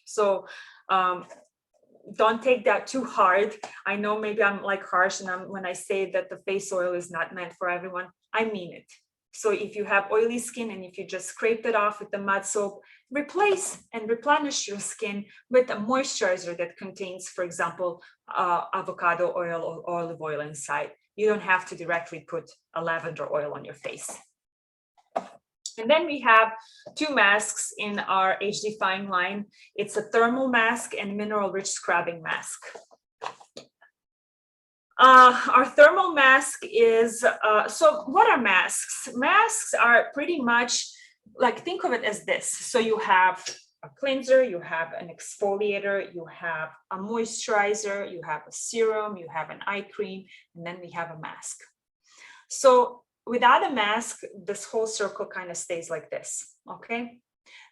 So, don't take that too hard. I know maybe I'm like harsh, and when I say that the face oil is not meant for everyone, I mean it. So if you have oily skin and if you just scraped it off with the mud soap, replace and replenish your skin with a moisturizer that contains, for example, avocado oil or olive oil inside. You don't have to directly put a lavender oil on your face. And then we have 2 masks in our age-defying line. It's a thermal mask and mineral-rich scrubbing mask. Our thermal mask is, so what are masks? Masks are pretty much like, think of it as this. So you have a cleanser, you have an exfoliator, you have a moisturizer, you have a serum, you have an eye cream, and then we have a mask. So without a mask, this whole circle kind of stays like this, okay?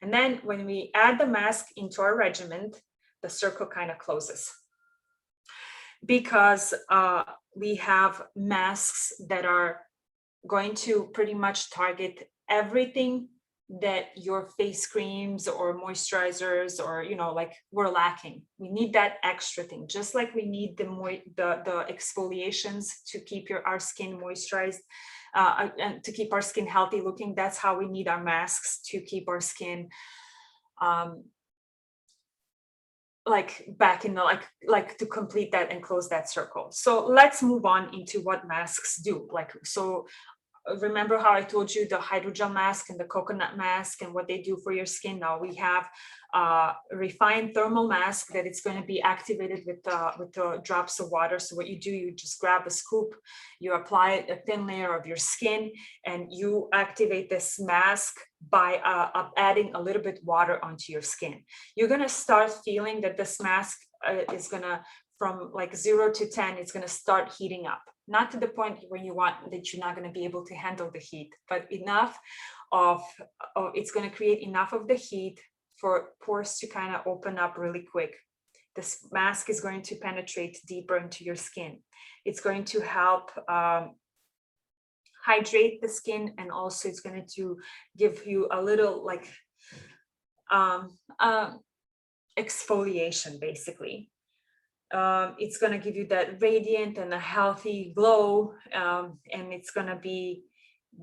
And then when we add the mask into our regimen, the circle kind of closes, because we have masks that are going to pretty much target everything that your face creams or moisturizers or, you know, like, we're lacking. We need that extra thing, just like we need the exfoliations to keep our skin moisturized and to keep our skin healthy looking. That's how we need our masks, to keep our skin like back in the like to complete that and close that circle. So let's move on into what masks do. Like, so remember how I told you the hydrogel mask and the coconut mask and what they do for your skin? Now we have a refined thermal mask that it's going to be activated with the drops of water. So what you do, you just grab a scoop, you apply a thin layer of your skin, and you activate this mask by adding a little bit water onto your skin. You're going to start feeling that this mask is going to, from like 0 to 10, it's going to start heating up. Not to the point where you want that you're not going to be able to handle the heat, but enough of it's going to create enough of the heat for pores to kind of open up really quick. This mask is going to penetrate deeper into your skin. It's going to help hydrate the skin, and also it's going to give you a little like exfoliation, basically. It's going to give you that radiant and a healthy glow, and it's going to be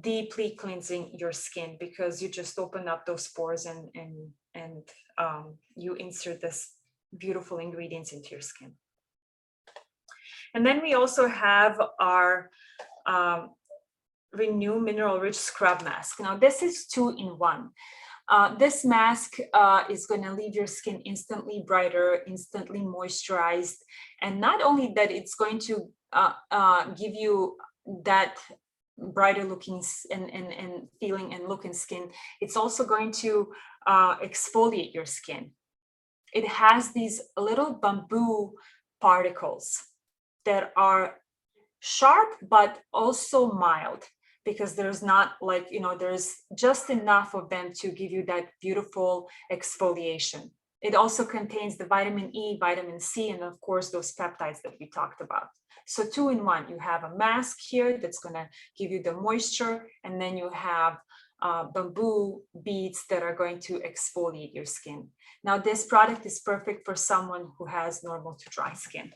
deeply cleansing your skin, because you just open up those pores and you insert this beautiful ingredients into your skin. And then we also have our Renew Mineral Rich Scrub Mask. Now this is 2-in-1. This mask is going to leave your skin instantly brighter, instantly moisturized. And not only that, it's going to give you that brighter looking and feeling and looking skin. It's also going to exfoliate your skin. It has these little bamboo particles that are sharp, but also mild, because there's not like, you know, there's just enough of them to give you that beautiful exfoliation. It also contains the vitamin E, vitamin C, and of course, those peptides that we talked about. So 2-in-1, you have a mask here that's gonna give you the moisture, and then you have bamboo beads that are going to exfoliate your skin. Now, this product is perfect for someone who has normal to dry skin.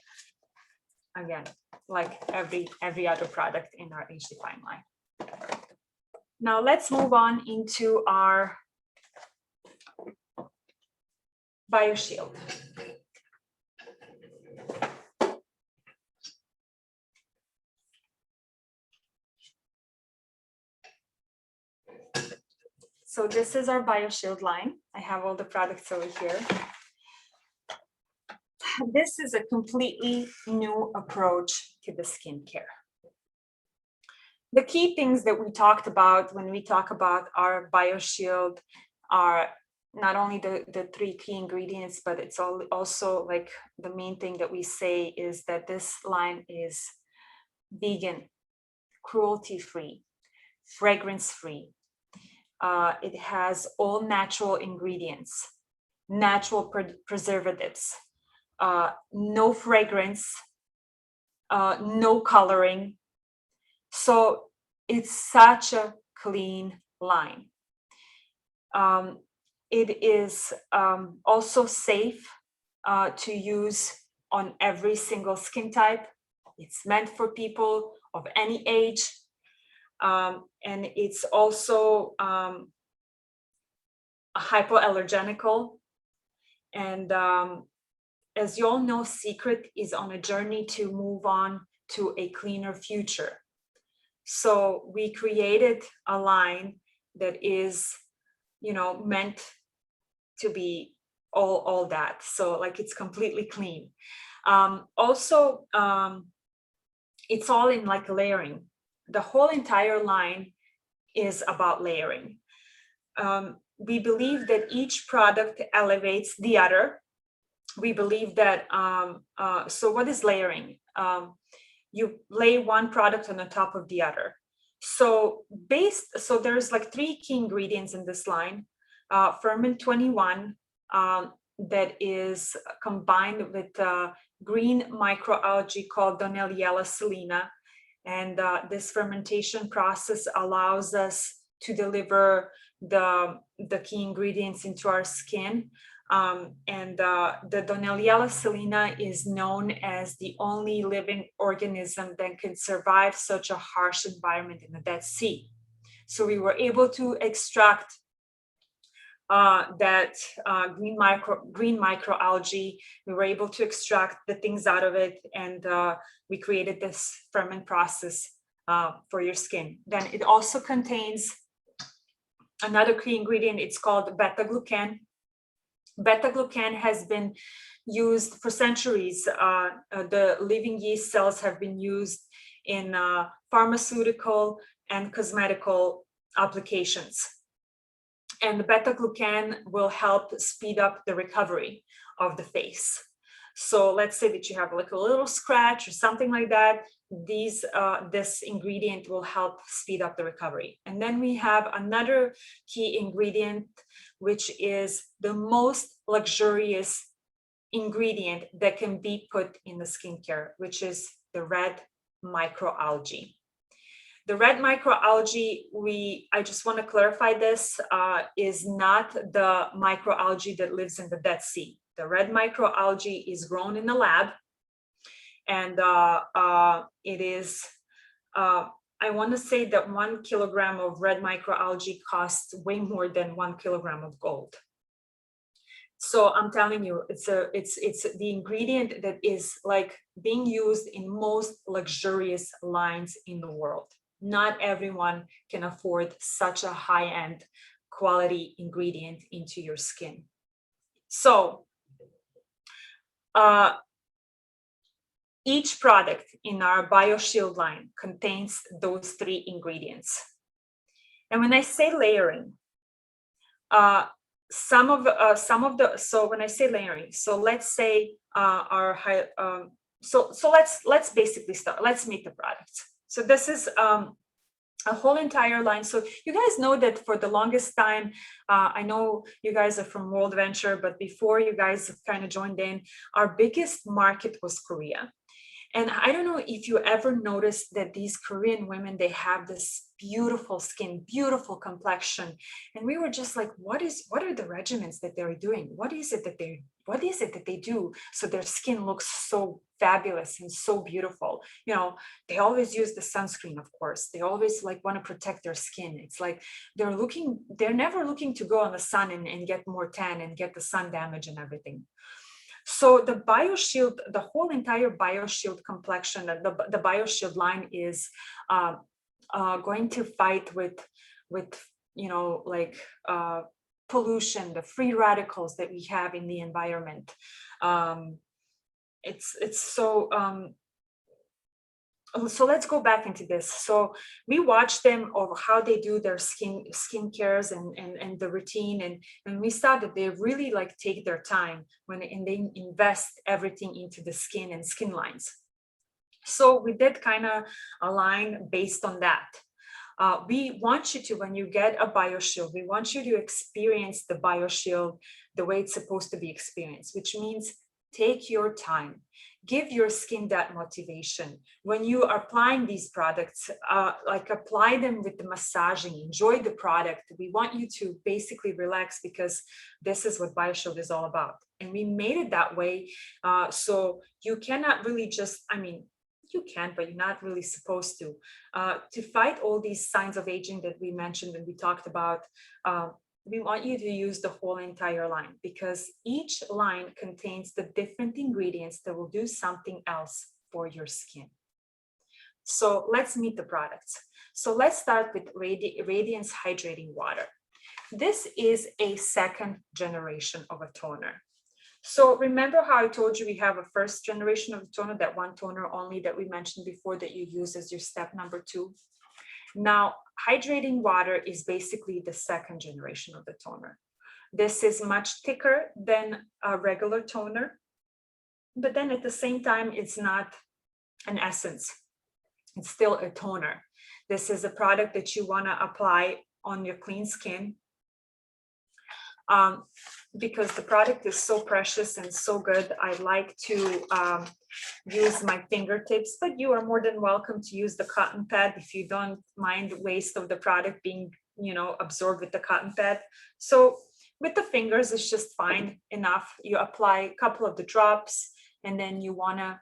Again, like every other product in our Age Define line. Now let's move on into our BioShield. So this is our BioShield line. I have all the products over here. This is a completely new approach to the skincare. The key things that we talked about when we talk about our BioShield are not only the 3 key ingredients, but it's also like the main thing that we say is that this line is vegan, cruelty-free, fragrance-free. It has all natural ingredients, natural preservatives, no fragrance, no coloring. So it's such a clean line. It is also safe to use on every single skin type. It's meant for people of any age. And it's also hypoallergenical. And as you all know, Seacret is on a journey to move on to a cleaner future. So we created a line that is, you know, meant to be all that. So like it's completely clean. Also, it's all in like layering. The whole entire line is about layering. We believe that each product elevates the other. We believe that, so what is layering? You lay one product on the top of the other. So there's like 3 key ingredients in this line. Ferment 21, that is combined with green microalgae called Doneliella salina. And this fermentation process allows us to deliver the key ingredients into our skin. The Doneliella salina is known as the only living organism that can survive such a harsh environment in the Dead Sea. So we were able to extract that green microalgae. We were able to extract the things out of it, and we created this ferment process for your skin. Then it also contains another key ingredient. It's called beta-glucan. Beta-glucan has been used for centuries. The living yeast cells have been used in pharmaceutical and cosmetical applications. And the beta-glucan will help speed up the recovery of the face. So let's say that you have like a little scratch or something like that. This ingredient will help speed up the recovery. And then we have another key ingredient, which is the most luxurious ingredient that can be put in the skincare, which is the red microalgae. The red microalgae, I just want to clarify this, is not the microalgae that lives in the Dead Sea. The red microalgae is grown in the lab, and it is, I want to say that 1 kilogram of red microalgae costs way more than 1 kilogram of gold. So I'm telling you, it's the ingredient that is like being used in most luxurious lines in the world. Not everyone can afford such a high-end quality ingredient into your skin. So each product in our BioShield line contains those 3 ingredients. And when I say layering, so when I say layering, so let's say let's basically start. Let's meet the products. So this is a whole entire line. So you guys know that for the longest time, I know you guys are from World Venture, but before you guys kind of joined in, our biggest market was Korea. And I don't know if you ever noticed that these Korean women, they have this beautiful skin, beautiful complexion. And we were just like, what are the regimens that they're doing? What is it that they do so their skin looks so fabulous and so beautiful? You know, they always use the sunscreen, of course. They always like want to protect their skin. It's like they're never looking to go on the sun and get more tan and get the sun damage and everything. So the BioShield, the whole entire BioShield complexion, the BioShield line is going to fight with pollution, the free radicals that we have in the environment. So let's go back into this. So we watch them of how they do their skin cares and the routine, and we saw that they really like take their time and they invest everything into the skin and skin lines. So we did kind of align based on that. We want you to, when you get a BioShield, we want you to experience the BioShield the way it's supposed to be experienced, which means take your time. Give your skin that motivation. When you are applying these products, apply them with the massaging, enjoy the product. We want you to basically relax, because this is what BioShield is all about. And we made it that way. So you cannot really just, you can, but you're not really supposed to fight all these signs of aging that we mentioned and we talked about. We want you to use the whole entire line, because each line contains the different ingredients that will do something else for your skin. So let's meet the products. So let's start with Radiance Hydrating Water. This is a second generation of a toner. So remember how I told you we have a first generation of toner, that one toner only that we mentioned before that you use as your step number 2. Now, hydrating water is basically the second generation of the toner. This is much thicker than a regular toner, but then at the same time, it's not an essence. It's still a toner. This is a product that you want to apply on your clean skin, because the product is so precious and so good. I like to use my fingertips, but you are more than welcome to use the cotton pad if you don't mind the waste of the product being, absorbed with the cotton pad. So with the fingers, it's just fine enough. You apply a couple of the drops, and then you want to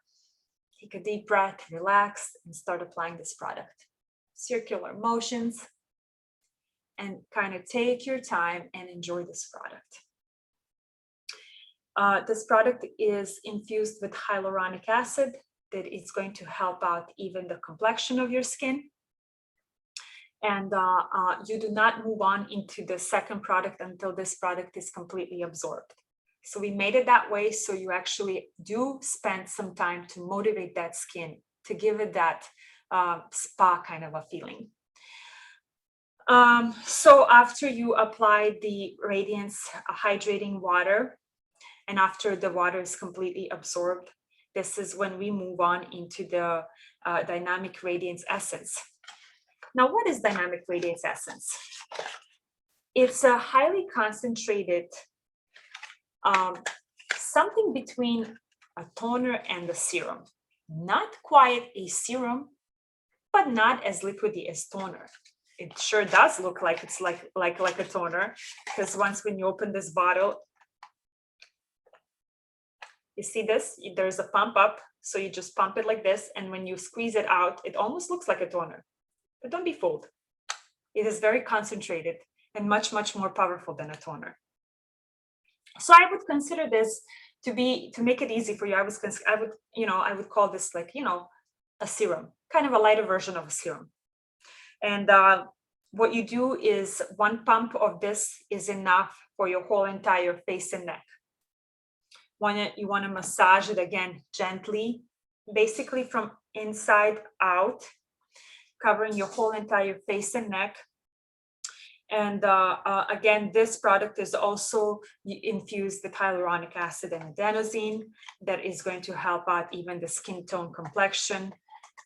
take a deep breath, relax, and start applying this product. Circular motions, and kind of take your time and enjoy this product. This product is infused with hyaluronic acid that is going to help out even the complexion of your skin. And you do not move on into the second product until this product is completely absorbed. So we made it that way so you actually do spend some time to motivate that skin, to give it that spa kind of a feeling. So after you apply the Radiance hydrating water, and after the water is completely absorbed, this is when we move on into the Dynamic Radiance Essence. Now, what is Dynamic Radiance Essence? It's a highly concentrated, something between a toner and a serum. Not quite a serum, but not as liquidy as toner. It sure does look like it's like a toner, because once when you open this bottle, you see this, there's a pump up. So you just pump it like this. And when you squeeze it out, it almost looks like a toner, but don't be fooled. It is very concentrated and much, much more powerful than a toner. So I would consider this to make it easy for you. I would call this like, a serum, kind of a lighter version of a serum. And what you do is one pump of this is enough for your whole entire face and neck. You want to massage it again gently, basically from inside out, covering your whole entire face and neck. And again, this product is also infused with hyaluronic acid and adenosine that is going to help out even the skin tone complexion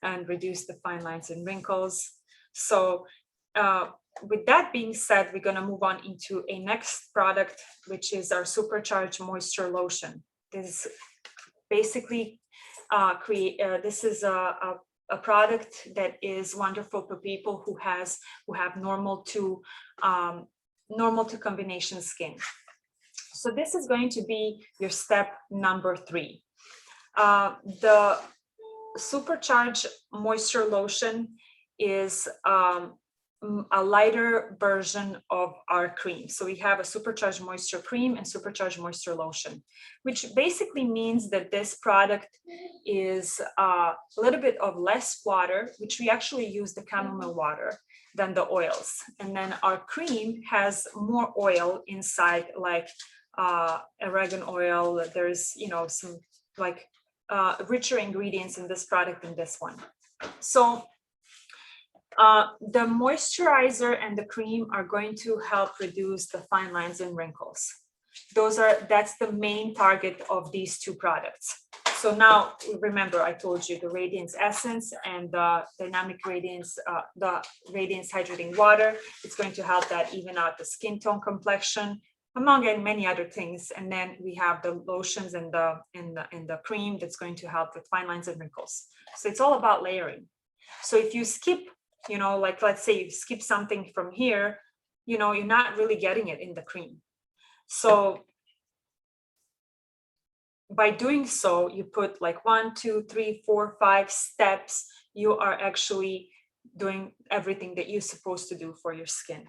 and reduce the fine lines and wrinkles. So with that being said, we're going to move on into a next product, which is our Supercharged Moisture Lotion. This basically this is a product that is wonderful for people who have normal to combination skin. So this is going to be your step number 3. The Supercharged Moisture Lotion is a lighter version of our cream. So we have a Supercharged Moisture Cream and Supercharged Moisture Lotion, which basically means that this product is a little bit of less water, which we actually use the chamomile water than the oils. And then our cream has more oil inside, like oregano oil. There's, some like richer ingredients in this product than this one. So the moisturizer and the cream are going to help reduce the fine lines and wrinkles. That's the main target of these two products. So now remember, I told you the Radiance Essence and the Dynamic Radiance, the Radiance Hydrating Water. It's going to help that even out the skin tone complexion, among many other things. And then we have the lotions and the cream that's going to help with fine lines and wrinkles. So it's all about layering. So if you skip, like let's say you skip something from here, you're not really getting it in the cream. So by doing so, you put like 1, 2, 3, 4, 5 steps. You are actually doing everything that you're supposed to do for your skin.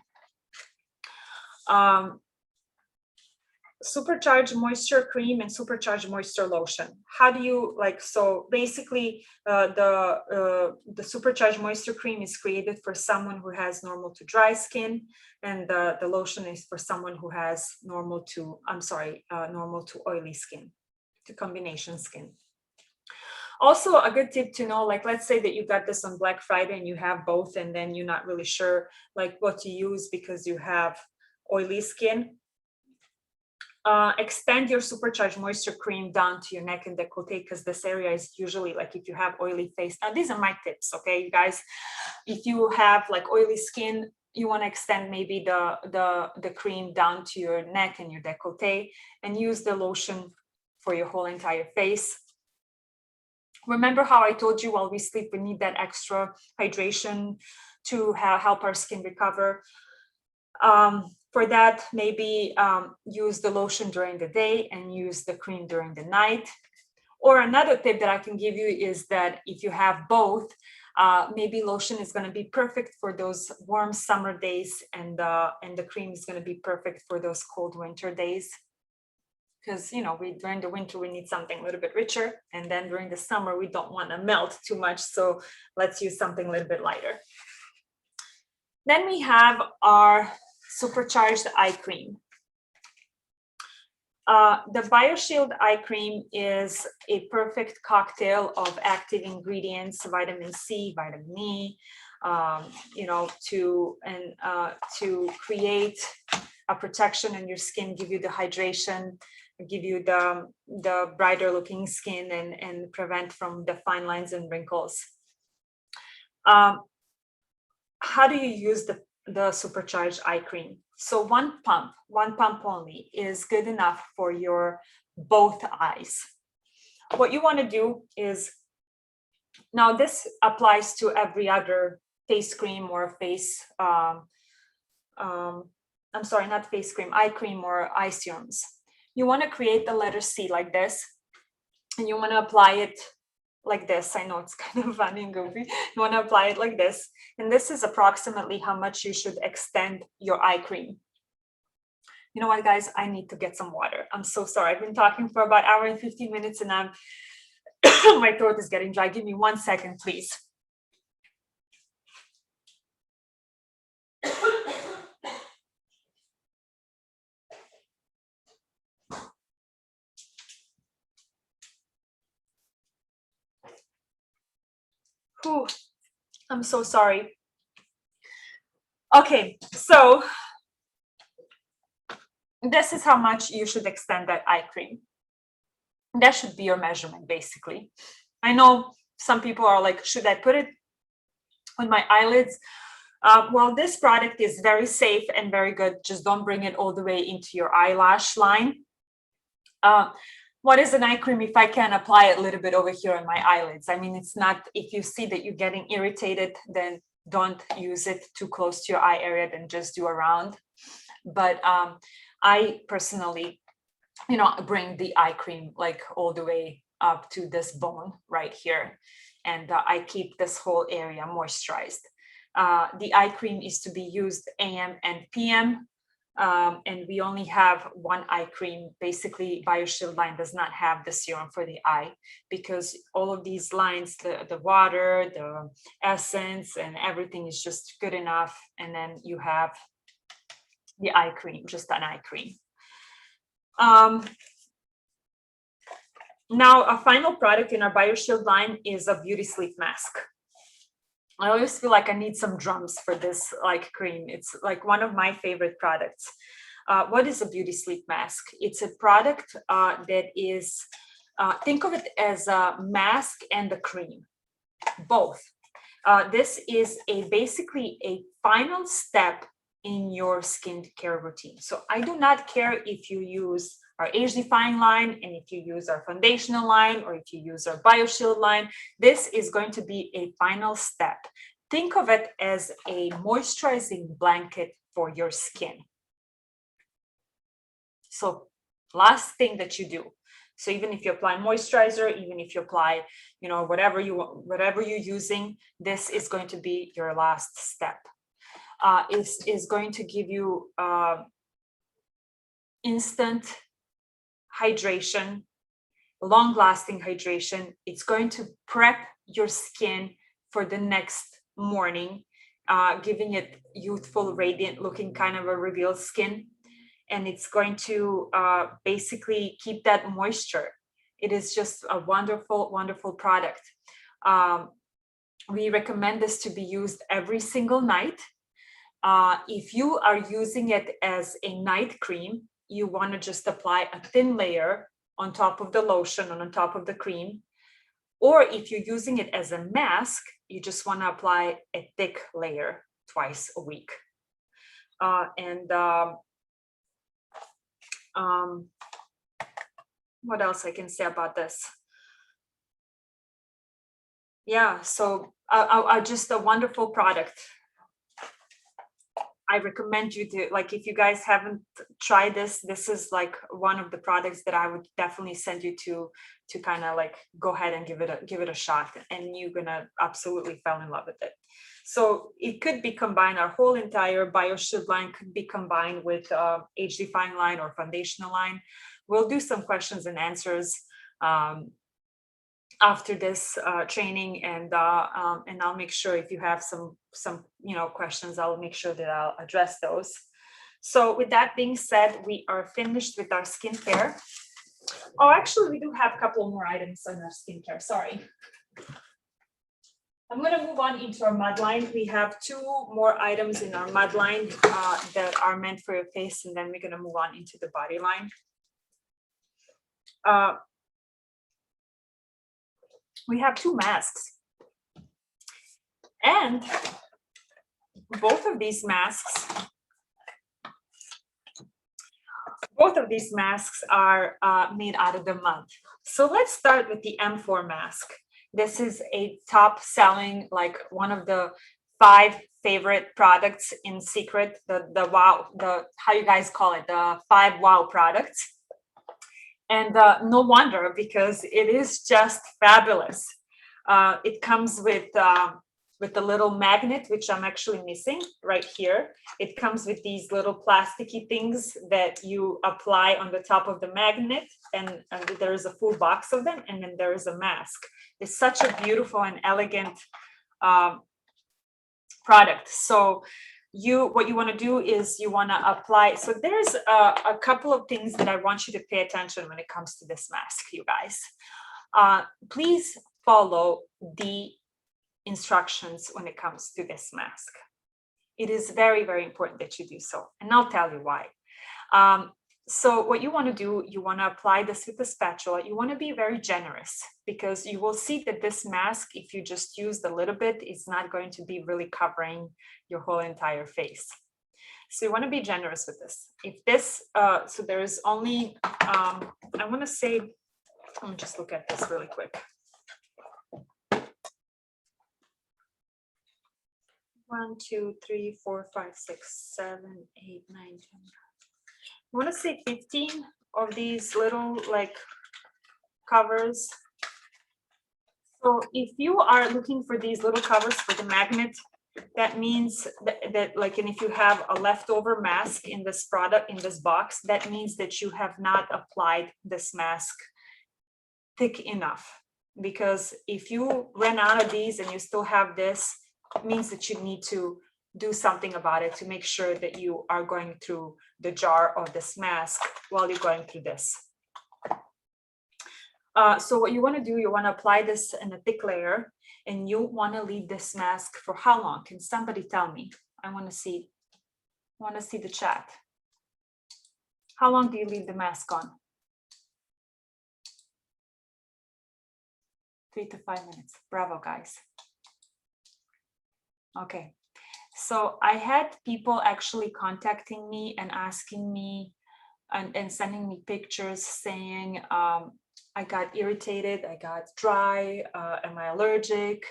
supercharged moisture cream and supercharged moisture lotion. How do you like? So basically, the supercharged moisture cream is created for someone who has normal to dry skin, and the lotion is for someone who has normal to oily skin, to combination skin. Also, a good tip to know, like, let's say that you got this on Black Friday and you have both, and then you're not really sure like what to use because you have oily skin. Extend your supercharged moisture cream down to your neck and décolleté, because this area is usually like, if you have oily face. Now these are my tips, okay, you guys. If you have like oily skin, you want to extend maybe the cream down to your neck and your décolleté, and use the lotion for your whole entire face. Remember how I told you while we sleep, we need that extra hydration to help our skin recover. For that, maybe use the lotion during the day and use the cream during the night. Or another tip that I can give you is that if you have both, maybe lotion is going to be perfect for those warm summer days, and the cream is going to be perfect for those cold winter days. Because during the winter we need something a little bit richer, and then during the summer we don't want to melt too much, so let's use something a little bit lighter. Then we have our supercharged eye cream. The BioShield eye cream is a perfect cocktail of active ingredients, vitamin C, vitamin E, to create a protection in your skin, give you the hydration, give you the brighter looking skin, and prevent from the fine lines and wrinkles. How do you use the supercharged eye cream? So one pump only is good enough for your both eyes. What you want to do is, now this applies to every other face cream or face, I'm sorry, not face cream, eye cream or eye serums. You want to create the letter C like this, and you want to apply it like this. I know it's kind of funny and goofy. You want to apply it like this. And this is approximately how much you should extend your eye cream. You know what, guys? I need to get some water. I'm so sorry. I've been talking for about an hour and 15 minutes, and my throat is getting dry. Give me 1 second, please. Whew. I'm so sorry. Okay, so this is how much you should extend that eye cream. That should be your measurement, basically. I know some people are like, should I put it on my eyelids? Well, this product is very safe and very good. Just don't bring it all the way into your eyelash line. What is an eye cream if I can apply it a little bit over here on my eyelids? I mean, it's not, if you see that you're getting irritated, then don't use it too close to your eye area, then just do around. But I personally, bring the eye cream like all the way up to this bone right here. And I keep this whole area moisturized. The eye cream is to be used AM and PM. And we only have one eye cream. Basically, BioShield line does not have the serum for the eye, because all of these lines, the water, the essence, and everything is just good enough. And then you have the eye cream, just an eye cream. Now, a final product in our BioShield line is a beauty sleep mask. I always feel like I need some drums for this like cream. It's like one of my favorite products. What is a beauty sleep mask? It's a product that is, think of it as a mask and a cream, both. This is basically a final step in your skincare routine. So I do not care if you use our age defying line, and if you use our foundational line, or if you use our BioShield line. This is going to be a final step. Think of it as a moisturizing blanket for your skin. So last thing that you do. So even if you apply moisturizer, even if you apply, whatever you're using, this is going to be your last step. Is going to give you instant hydration, long-lasting hydration. It's going to prep your skin for the next morning, giving it youthful, radiant looking, kind of a revealed skin. And it's going to basically keep that moisture. It is just a wonderful, wonderful product. We recommend this to be used every single night. If you are using it as a night cream, you want to just apply a thin layer on top of the lotion and on top of the cream. Or if you're using it as a mask, you just want to apply a thick layer twice a week. What else I can say about this? Yeah, so just a wonderful product. I recommend you to, like, if you guys haven't tried this is like one of the products that I would definitely send you to kind of like go ahead and give it a shot, and you're gonna absolutely fall in love with it. So it could be combined, our whole entire BioShield line could be combined with age defying line or foundational line. We'll do some questions and answers after this training, and I'll make sure if you have some questions, I'll make sure that I'll address those. So with that being said, we are finished with our skincare. Oh, actually, we do have a couple more items on our skincare. Sorry. I'm going to move on into our mud line. We have 2 more items in our mud line that are meant for your face, and then we're going to move on into the body line. We have 2 masks, and both of these masks are made out of the mud. So let's start with the M4 mask. This is a top selling, like one of the 5 favorite products in Seacret, the wow, how you guys call it, the 5 wow products. And no wonder, because it is just fabulous. It comes with a little magnet, which I'm actually missing right here. It comes with these little plasticky things that you apply on the top of the magnet, and there is a full box of them, and then there is a mask. It's such a beautiful and elegant product. So what you want to do is you want to apply. So there's a couple of things that I want you to pay attention when it comes to this mask, you guys. Please follow the instructions when it comes to this mask. It is very, very important that you do so, and I'll tell you why. So what you want to do, you want to apply this with a spatula. You want to be very generous, because you will see that this mask, if you just use a little bit, it's not going to be really covering your whole entire face. So you want to be generous with this. If this, so there is only, I want to say, let me just look at this really quick. 1, 2, 3, 4, 5, 6, 7, 8, 9, 10. I want to say 15 of these little like covers. So if you are looking for these little covers for the magnet, that means that like, and if you have a leftover mask in this product, in this box, that means that you have not applied this mask thick enough. Because if you ran out of these and you still have this, it means that you need to do something about it to make sure that you are going through the jar of this mask while you're going through this. So what you want to do, you want to apply this in a thick layer, and you want to leave this mask for how long? Can somebody tell me? I want to see the chat. How long do you leave the mask on? 3 to 5 minutes. Bravo, guys. Okay. So I had people actually contacting me and asking me and sending me pictures saying, I got irritated, I got dry, am I allergic?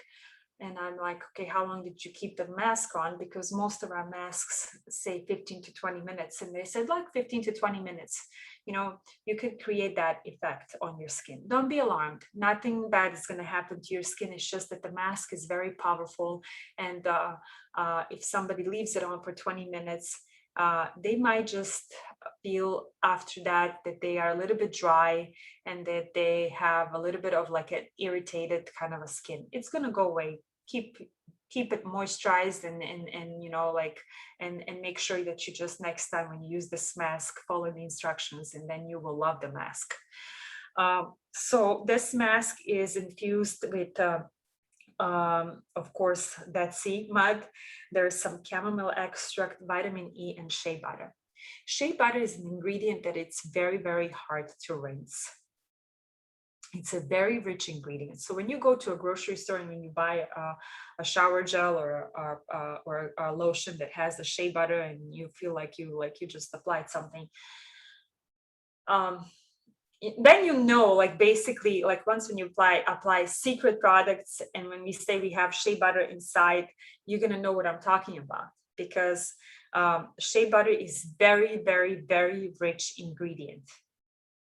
And I'm like, okay, how long did you keep the mask on? Because most of our masks say 15 to 20 minutes. And they said like 15 to 20 minutes. You know, you could create that effect on your skin. Don't be alarmed. Nothing bad is going to happen to your skin. It's just that the mask is very powerful. And if somebody leaves it on for 20 minutes, they might just feel after that they are a little bit dry and that they have a little bit of like an irritated kind of a skin. It's going to go away. Keep it moisturized and you know, like, and make sure that you just next time when you use this mask, follow the instructions, and then you will love the mask. So this mask is infused with of course, that sea mud. There's some chamomile extract, vitamin E, and shea butter. Shea butter is an ingredient that it's very, very hard to rinse. It's a very rich ingredient. So when you go to a grocery store and when you buy a shower gel or a lotion that has the shea butter and you feel like you just applied something, then you know, like basically, like once when you apply seacret products, and when we say we have shea butter inside, you're gonna know what I'm talking about, because shea butter is very, very, very rich ingredient,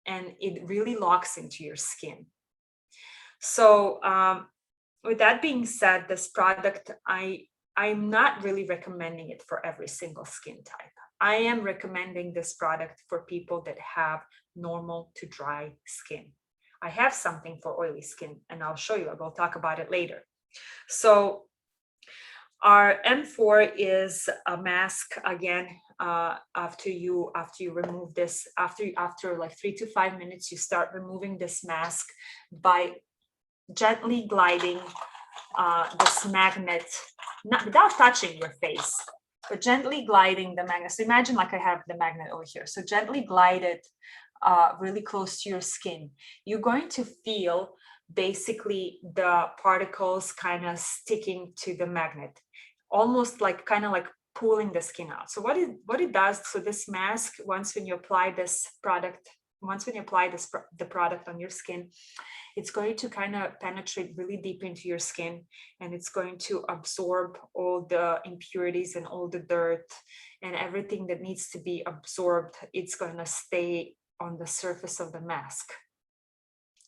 and it really locks into your skin. So with that being said, this product, I'm not really recommending it for every single skin type. I am recommending this product for people that have normal to dry skin. I have something for oily skin, and I'll show you. I will talk about it later. So our M4 is a mask. Again, after you remove this, after like 3 to 5 minutes, you start removing this mask by gently gliding this magnet, not without touching your face, but gently gliding the magnet. So imagine like I have the magnet over here. So gently glide it really close to your skin. You're going to feel basically the particles kind of sticking to the magnet, almost like kind of like pulling the skin out. So what it does, so this mask, once when you apply this product, the product on your skin, it's going to kind of penetrate really deep into your skin, and it's going to absorb all the impurities and all the dirt and everything that needs to be absorbed. It's going to stay on the surface of the mask.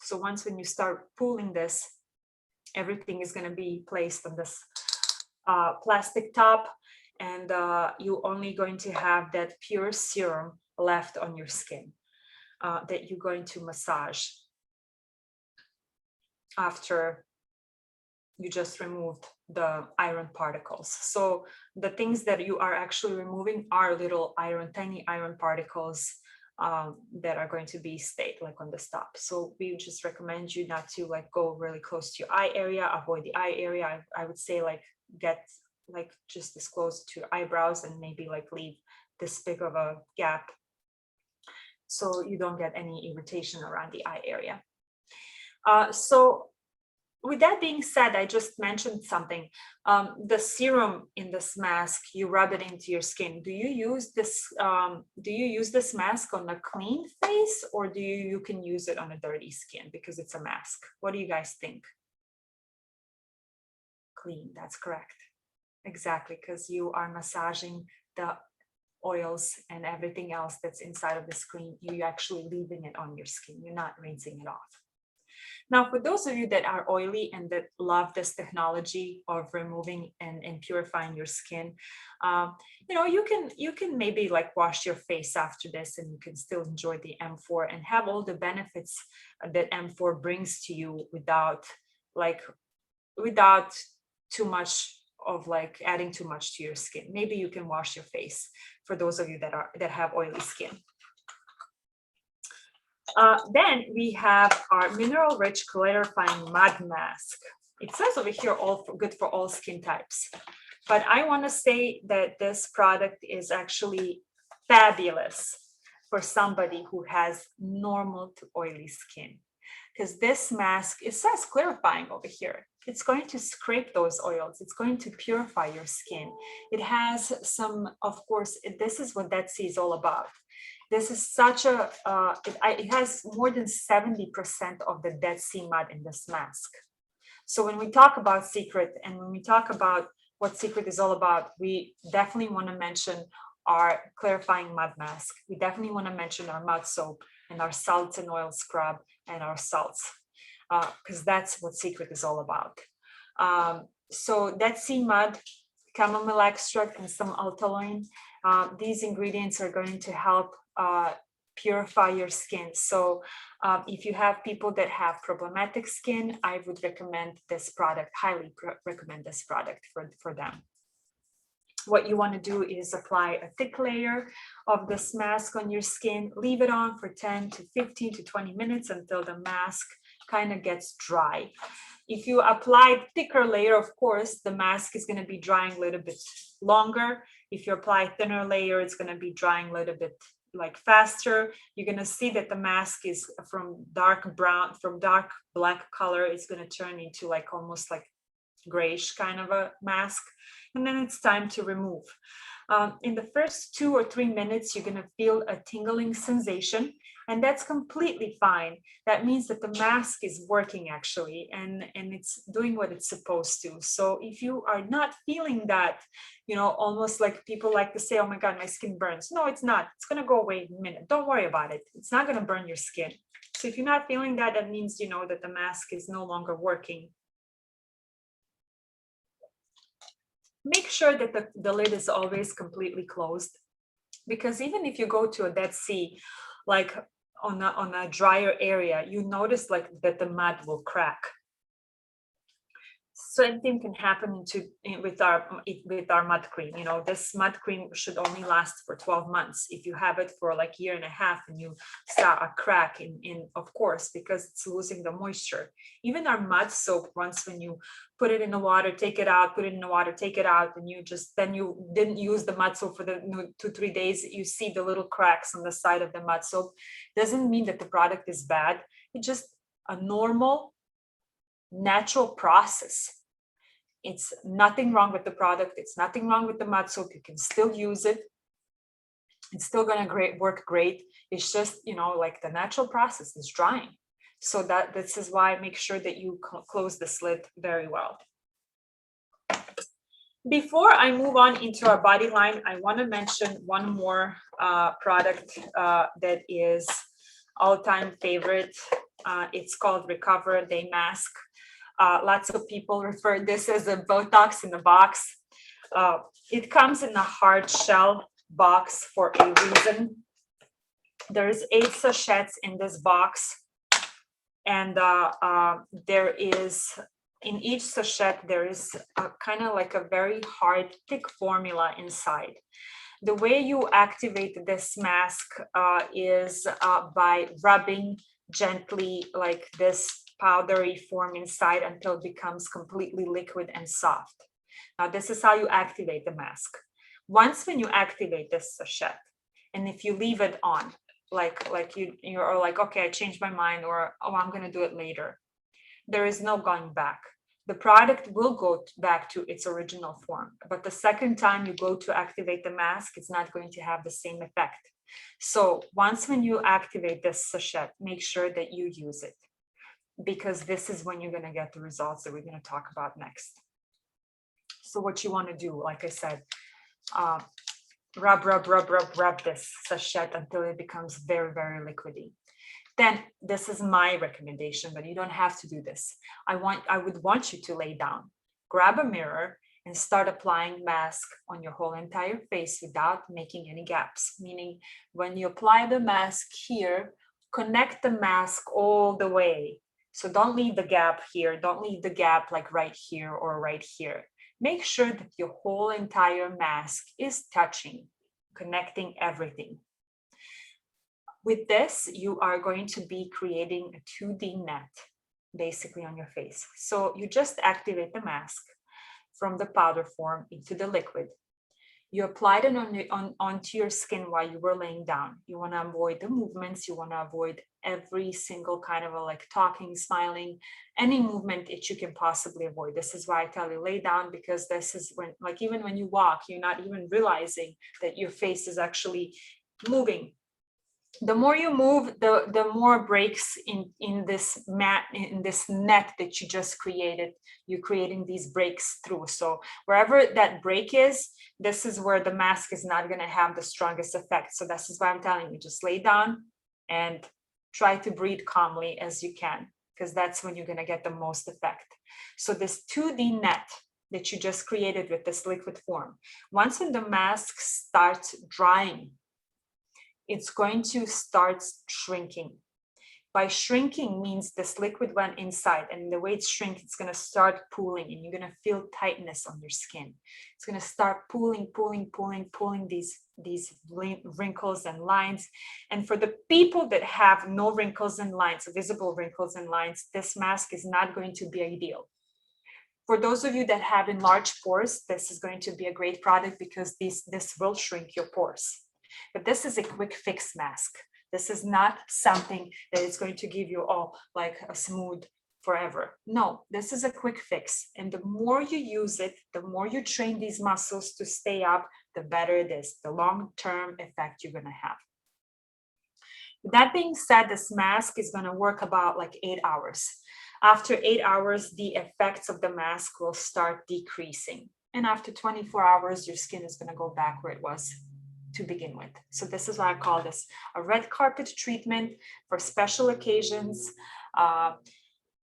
So once when you start pulling this, everything is going to be placed on this plastic top, and you're only going to have that pure serum left on your skin that you're going to massage after you just removed the iron particles. So the things that you are actually removing are little tiny iron particles that are going to be stayed like on the top. So we just recommend you not to like go really close to your eye area, avoid the eye area. I would say like get like just this close to your eyebrows, and maybe like leave this big of a gap so you don't get any irritation around the eye area. So with that being said, I just mentioned something. The serum in this mask, you rub it into your skin. Do you use this? Do you use this mask on a clean face, or you can use it on a dirty skin because it's a mask? What do you guys think? Clean. That's correct. Exactly, because you are massaging the oils and everything else that's inside of the skin. You're actually leaving it on your skin. You're not rinsing it off. Now, for those of you that are oily and that love this technology of removing and purifying your skin, you can maybe like wash your face after this, and you can still enjoy the M4 and have all the benefits that M4 brings to you without too much of like adding too much to your skin. Maybe you can wash your face for those of you that have oily skin. Then we have our mineral rich clarifying mud mask. It says over here good for all skin types, but I want to say that this product is actually fabulous for somebody who has normal to oily skin, because this mask, it says clarifying over here. It's going to scrape those oils. It's going to purify your skin. It has some, of course, this is what Dead Sea is all about. This is such a, it has more than 70% of the Dead Sea mud in this mask. So when we talk about seacret, and when we talk about what seacret is all about, we definitely want to mention our clarifying mud mask. We definitely want to mention our mud soap and our salts and oil scrub and our salts, because that's what seacret is all about. So Dead Sea mud chamomile extract, and some alkaline. These ingredients are going to help purify your skin. So if you have people that have problematic skin, I would recommend this product, highly recommend this product for them. What you want to do is apply a thick layer of this mask on your skin, leave it on for 10 to 15 to 20 minutes until the mask kind of gets dry. If you apply thicker layer, of course, the mask is going to be drying a little bit longer. If you apply thinner layer, it's going to be drying a little bit like faster. You're going to see that the mask is from dark brown, from dark black color, it's going to turn into like almost like grayish kind of a mask. And then it's time to remove. In the first 2 or 3 minutes, you're going to feel a tingling sensation, and that's completely fine. That means that the mask is working actually, and it's doing what it's supposed to. So if you are not feeling that, you know, almost like people like to say, oh my God, my skin burns. No, it's not. It's going to go away in a minute. Don't worry about it. It's not going to burn your skin. So if you're not feeling that, that means you know that the mask is no longer working. Make sure that the lid is always completely closed, because even if you go to a Dead Sea, like on a drier area, you notice like that the mud will crack. Same thing can happen with our mud cream. You know, this mud cream should only last for 12 months. If you have it for like a year and a half and you start a crack in of course, because it's losing the moisture. Even our mud soap, once when you put it in the water, take it out, put it in the water, take it out, and you didn't use the mud soap for the 2-3 days, you see the little cracks on the side of the mud soap. Doesn't mean that the product is bad. It's just a normal, natural process. It's nothing wrong with the product. It's nothing wrong with the mud soap. You can still use it. It's still going to work great. It's just, you know, like the natural process is drying. So this is why I make sure that you close this lid very well. Before I move on into our body line, I want to mention one more product that is all-time favorite. It's called Recover Day Mask. Lots of people refer this as a Botox in a box. It comes in a hard shell box for a reason. There's 8 sachets in this box, and there is, in each sachet, there is a kind of like a very hard, thick formula inside. The way you activate this mask is by rubbing gently like this powdery form inside until it becomes completely liquid and soft. Now, this is how you activate the mask. Once when you activate this sachet, and if you leave it on, like you're like, okay, I changed my mind, or oh, I'm going to do it later, there is no going back. The product will go back to its original form, but the second time you go to activate the mask, it's not going to have the same effect. So once when you activate this sachet, make sure that you use it, because this is when you're going to get the results that we're going to talk about next. So what you want to do, like I said, rub this sachet until it becomes very, very liquidy. Then this is my recommendation, but you don't have to do this. I would want you to lay down, grab a mirror, and start applying mask on your whole entire face without making any gaps. Meaning when you apply the mask here, connect the mask all the way. So don't leave the gap here. Don't leave the gap like right here or right here. Make sure that your whole entire mask is touching, connecting everything. With this, you are going to be creating a 2D net, basically on your face. So you just activate the mask from the powder form into the liquid. You applied it onto your skin while you were laying down. You want to avoid the movements. You want to avoid every single kind of like talking, smiling, any movement that you can possibly avoid. This is why I tell you lay down, because this is when, like, even when you walk, you're not even realizing that your face is actually moving. The more you move, the more breaks in this net that you just created. You're creating these breaks through. So wherever that break is, this is where the mask is not going to have the strongest effect. So this is why I'm telling you, just lay down and try to breathe calmly as you can, because that's when you're going to get the most effect. So this 2D net that you just created with this liquid form. Once when the mask starts drying, it's going to start shrinking. By shrinking means this liquid went inside, and the way it shrinks, it's going to start pooling, and you're going to feel tightness on your skin. It's going to start pooling these wrinkles and lines. And for the people that have no wrinkles and lines, visible wrinkles and lines, this mask is not going to be ideal. For those of you that have enlarged pores, this is going to be a great product because this will shrink your pores. But this is a quick fix mask. This is not something that is going to give you all like a smooth forever. No, this is a quick fix. And the more you use it, the more you train these muscles to stay up, the better it is, the long-term effect you're going to have. That being said, this mask is going to work about like 8 hours. After 8 hours, the effects of the mask will start decreasing. And after 24 hours, your skin is going to go back where it was to begin with. So this is why I call this a red carpet treatment for special occasions.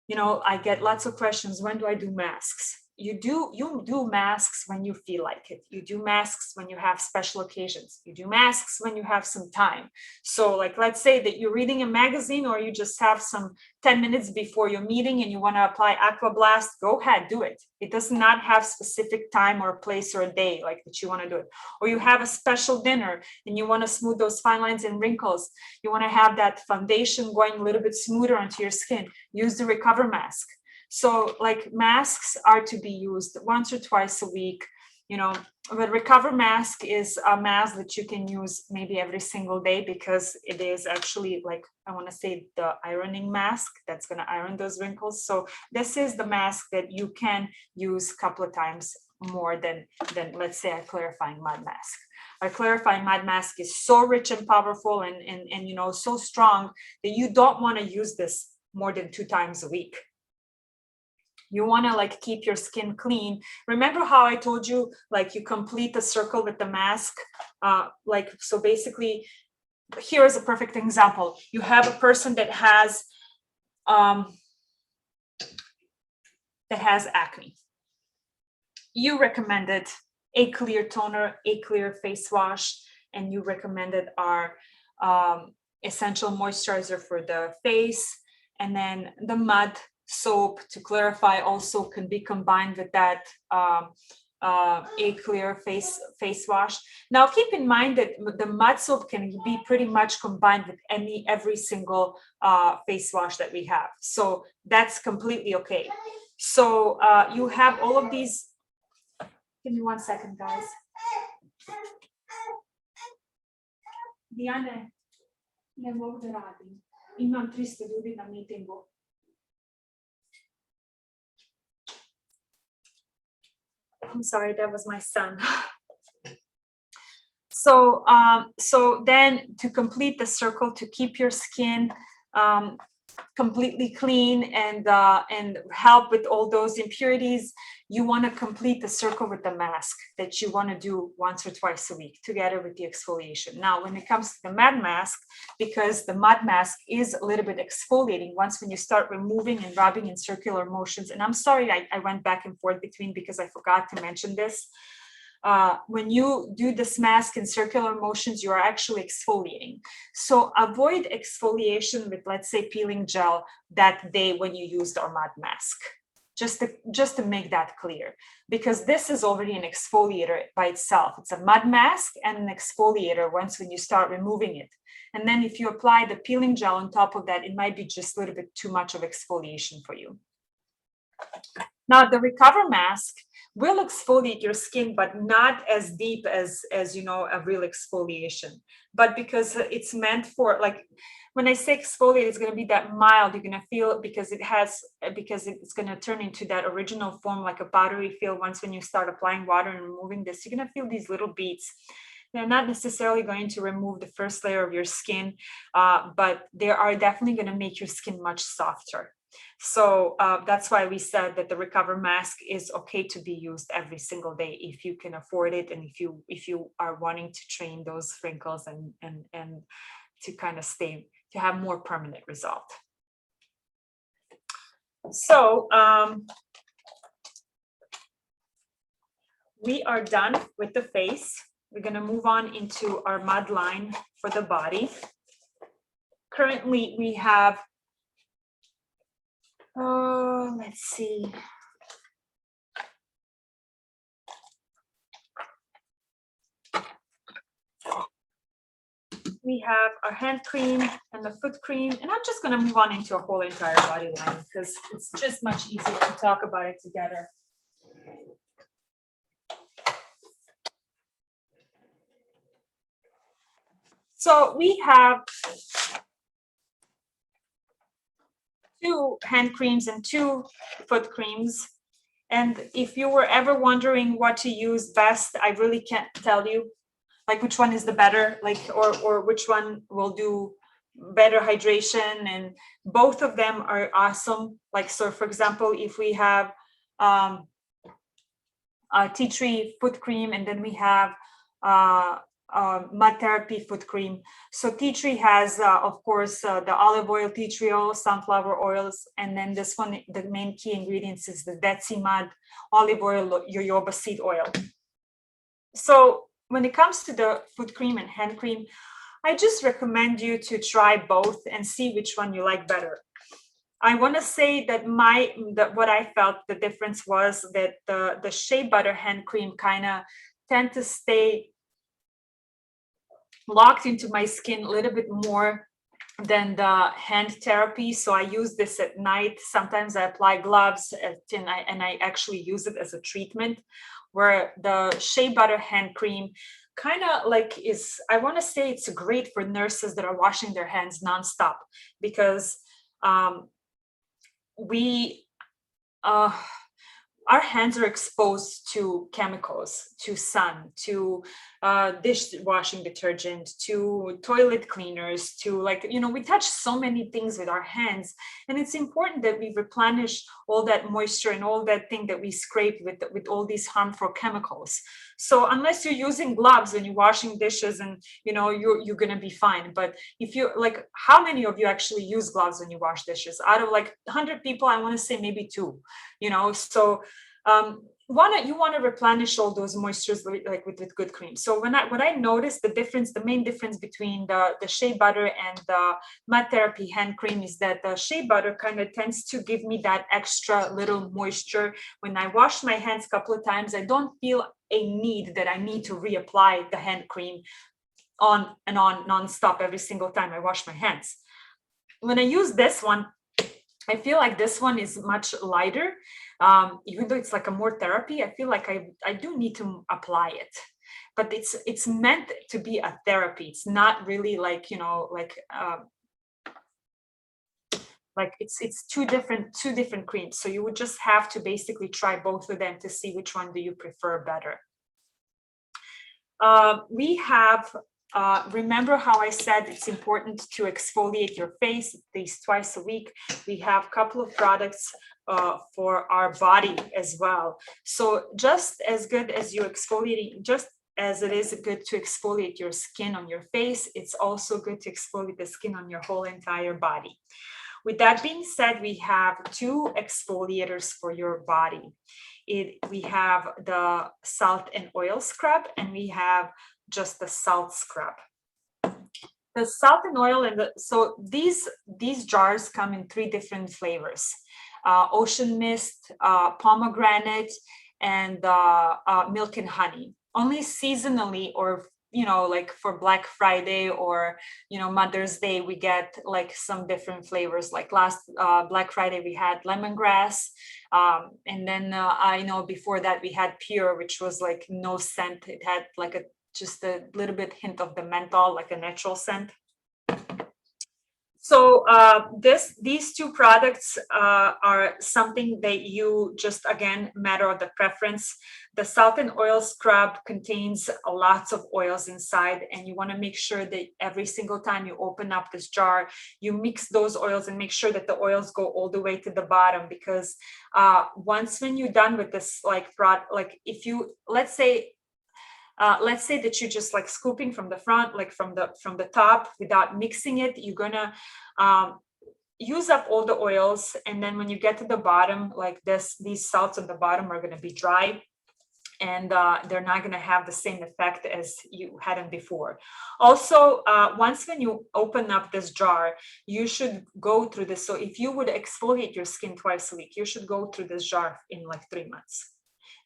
You know, I get lots of questions. When do I do masks? You do masks when you feel like it. You do masks when you have special occasions. You do masks when you have some time. So like, let's say that you're reading a magazine or you just have some 10 minutes before your meeting and you want to apply Aqua Blast, go ahead, do it. It does not have specific time or place or a day like that you want to do it. Or you have a special dinner and you want to smooth those fine lines and wrinkles. You want to have that foundation going a little bit smoother onto your skin. Use the Recover Mask. So like masks are to be used once or twice a week. You know, the Recover Mask is a mask that you can use maybe every single day because it is actually like, I want to say the ironing mask that's going to iron those wrinkles. So this is the mask that you can use a couple of times more than let's say a clarifying mud mask. Our clarifying mud mask is so rich and powerful and you know, so strong that you don't want to use this more than 2 times a week. You want to like keep your skin clean. Remember how I told you, like you complete the circle with the mask? So basically, here is a perfect example. You have a person that has acne. You recommended a clear toner, a clear face wash, and you recommended our essential moisturizer for the face, and then the mud soap to clarify also can be combined with that a clear face wash. Now keep in mind that the mud soap can be pretty much combined with every single face wash that we have, so that's completely okay. So you have all of these. Give me 1 second, guys. Diane, ne mogu da radim. Imam 300 ljudi na mitingu. I'm sorry, that was my son. So, so then to complete the circle, to keep your skin completely clean and help with all those impurities, you want to complete the circle with the mask that you want to do once or twice a week together with the exfoliation. Now, when it comes to the mud mask, because the mud mask is a little bit exfoliating once when you start removing and rubbing in circular motions, and I'm sorry I went back and forth between because I forgot to mention this. When you do this mask in circular motions, you are actually exfoliating. So avoid exfoliation with, let's say, peeling gel that day when you use our mud mask. Just to make that clear, because this is already an exfoliator by itself. It's a mud mask and an exfoliator once when you start removing it. And then if you apply the peeling gel on top of that, it might be just a little bit too much of exfoliation for you. Now, the Recover Mask will exfoliate your skin, but not as deep as you know, a real exfoliation. But because it's meant for, like, when I say exfoliate, it's going to be that mild. You're going to feel it because it's going to turn into that original form, like a powdery feel. Once when you start applying water and removing this, you're going to feel these little beads. They're not necessarily going to remove the first layer of your skin, but they are definitely going to make your skin much softer. So that's why we said that the Recover Mask is okay to be used every single day if you can afford it, and if you are wanting to train those wrinkles and to kind of to have more permanent result. So we are done with the face. We're going to move on into our mud line for the body. Currently, we have, let's see. We have our hand cream and the foot cream, and I'm just going to move on into a whole entire body line because it's just much easier to talk about it together. So we have 2 hand creams and 2 foot creams. And if you were ever wondering what to use best, I really can't tell you like which one is the better, like or which one will do better hydration, and both of them are awesome. Like, so for example, if we have a tea tree foot cream, and then we have mud therapy foot cream. So tea tree has of course the olive oil, tea tree oil, sunflower oils, and then this one, the main key ingredients is the Dead Sea mud, olive oil, jojoba seed oil. So when it comes to the foot cream and hand cream, I just recommend you to try both and see which one you like better. I want to say that what I felt the difference was that the shea butter hand cream kind of tend to stay locked into my skin a little bit more than the hand therapy. So I use this at night. Sometimes I apply gloves and I actually use it as a treatment, where the shea butter hand cream kind of like is, I want to say it's great for nurses that are washing their hands nonstop, because our hands are exposed to chemicals, to sun, to dishwashing detergent, to toilet cleaners, to, like, you know, we touch so many things with our hands, and it's important that we replenish all that moisture and all that thing that we scrape with all these harmful chemicals. So unless you're using gloves and you're washing dishes, and you know, you're gonna be fine. But if you, like, how many of you actually use gloves when you wash dishes? Out of like 100 people, I want to say maybe 2, you know. So you want to replenish all those moistures like with good cream. So when I noticed the main difference between the shea butter and the mud therapy hand cream is that the shea butter kind of tends to give me that extra little moisture. When I wash my hands a couple of times, I don't feel a need that I need to reapply the hand cream on and on nonstop every single time I wash my hands. When I use this one, I feel like this one is much lighter. Even though it's like a more therapy, I feel like I do need to apply it. But it's meant to be a therapy. It's not really like, you know, like it's two different creams. So you would just have to basically try both of them to see which one do you prefer better. We have, remember how I said it's important to exfoliate your face at least twice a week. We have a couple of products for our body as well. So just as good as you exfoliating, just as it is good to exfoliate your skin on your face, it's also good to exfoliate the skin on your whole entire body. With that being said, we have 2 exfoliators for your body. We have the salt and oil scrub, and we have just the salt scrub. The salt and oil, so these jars come in 3 different flavors: ocean mist, pomegranate, and milk and honey. Only seasonally, or you know, like for Black Friday or, you know, Mother's Day, we get like some different flavors. Like last Black Friday, we had lemongrass. And then I know before that we had pure, which was like no scent. It had like just a little bit hint of the menthol, like a natural scent. So these 2 products are something that you just, again, matter of the preference. The salt and oil scrub contains lots of oils inside, and you want to make sure that every single time you open up this jar, you mix those oils and make sure that the oils go all the way to the bottom. Because when you're done with this, like if you, let's say that you're just like scooping from the front, like from the top without mixing it, you're gonna use up all the oils. And then when you get to the bottom like this, these salts on the bottom are going to be dry. and they're not going to have the same effect as you had them before. Also, once when you open up this jar, you should go through this. So if you would exfoliate your skin twice a week, you should go through this jar in like 3 months.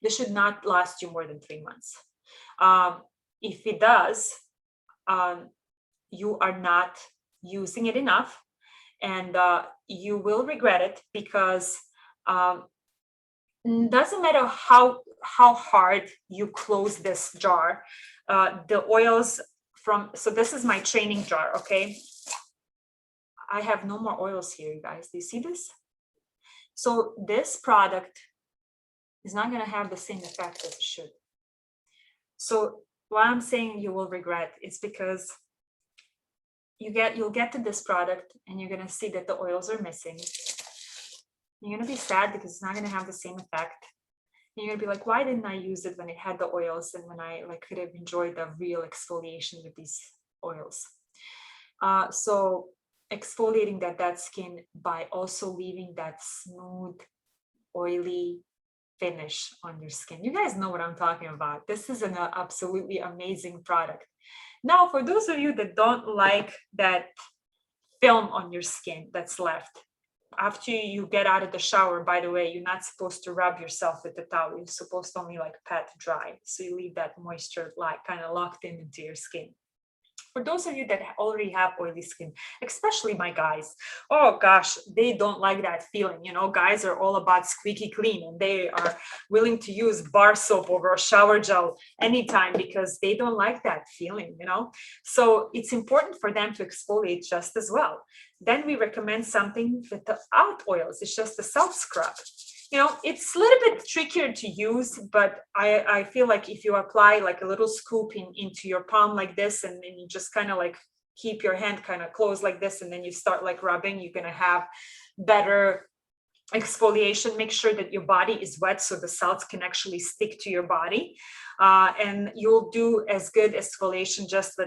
This should not last you more than 3 months. If it does, you are not using it enough, and you will regret it, because doesn't matter how hard you close this jar, the oils from, so this is my training jar, okay? I have no more oils here, you guys. Do you see this? So this product is not going to have the same effect as it should. So why I'm saying you will regret is because you'll get to this product and you're going to see that the oils are missing. You're going to be sad because it's not going to have the same effect. And you're going to be like, why didn't I use it when it had the oils and when I like could have enjoyed the real exfoliation with these oils? So exfoliating that skin by also leaving that smooth, oily finish on your skin. You guys know what I'm talking about. This is an absolutely amazing product. Now, for those of you that don't like that film on your skin that's left, after you get out of the shower, by the way, you're not supposed to rub yourself with the towel. You're supposed to only like pat dry. So you leave that moisture like kind of locked into your skin. For those of you that already have oily skin, especially my guys, oh gosh, they don't like that feeling. You know, guys are all about squeaky clean, and they are willing to use bar soap over a shower gel anytime because they don't like that feeling, you know. So it's important for them to exfoliate just as well. Then we recommend something without oils. It's just a self scrub. You know, it's a little bit trickier to use, but I feel like if you apply like a little scoop into your palm like this, and then you just kind of like keep your hand kind of closed like this, and then you start like rubbing, you're going to have better exfoliation. Make sure that your body is wet so the salts can actually stick to your body, and you'll do as good exfoliation just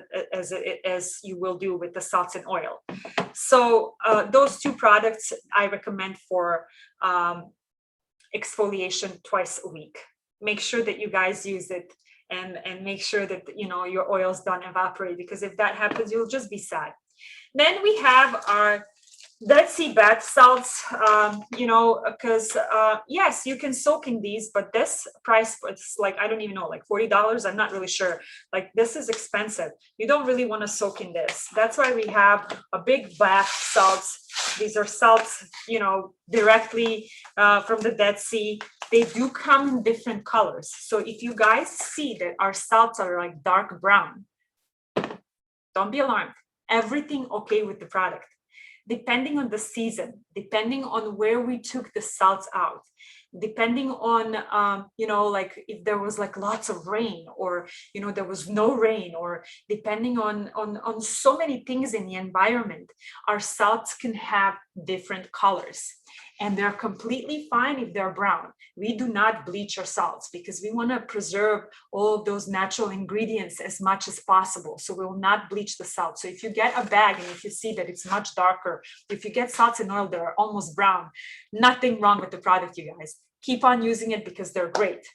as you will do with the salts and oil. So those two products I recommend for exfoliation twice a week. Make sure that you guys use it, and make sure that your oils don't evaporate, because if that happens, you'll just be sad. Then we have our Dead Sea bath salts, because yes, you can soak in these, but this price, it's like, I don't even know, like $40. I'm not really sure. Like, this is expensive. You don't really want to soak in this. That's why we have a big bath salts. These are salts, directly from the Dead Sea. They do come in different colors. So if you guys see that our salts are like dark brown, don't be alarmed. Everything okay with the product. Depending on the season, depending on where we took the salts out, depending on, like if there was like lots of rain, or, there was no rain, or depending on so many things in the environment, our salts can have different colors. And they're completely fine if they're brown. We do not bleach our salts because we want to preserve all of those natural ingredients as much as possible. So we will not bleach the salt. So if you get a bag and if you see that it's much darker, if you get salts and oil that are almost brown, nothing wrong with the product, you guys. Keep on using it because they're great.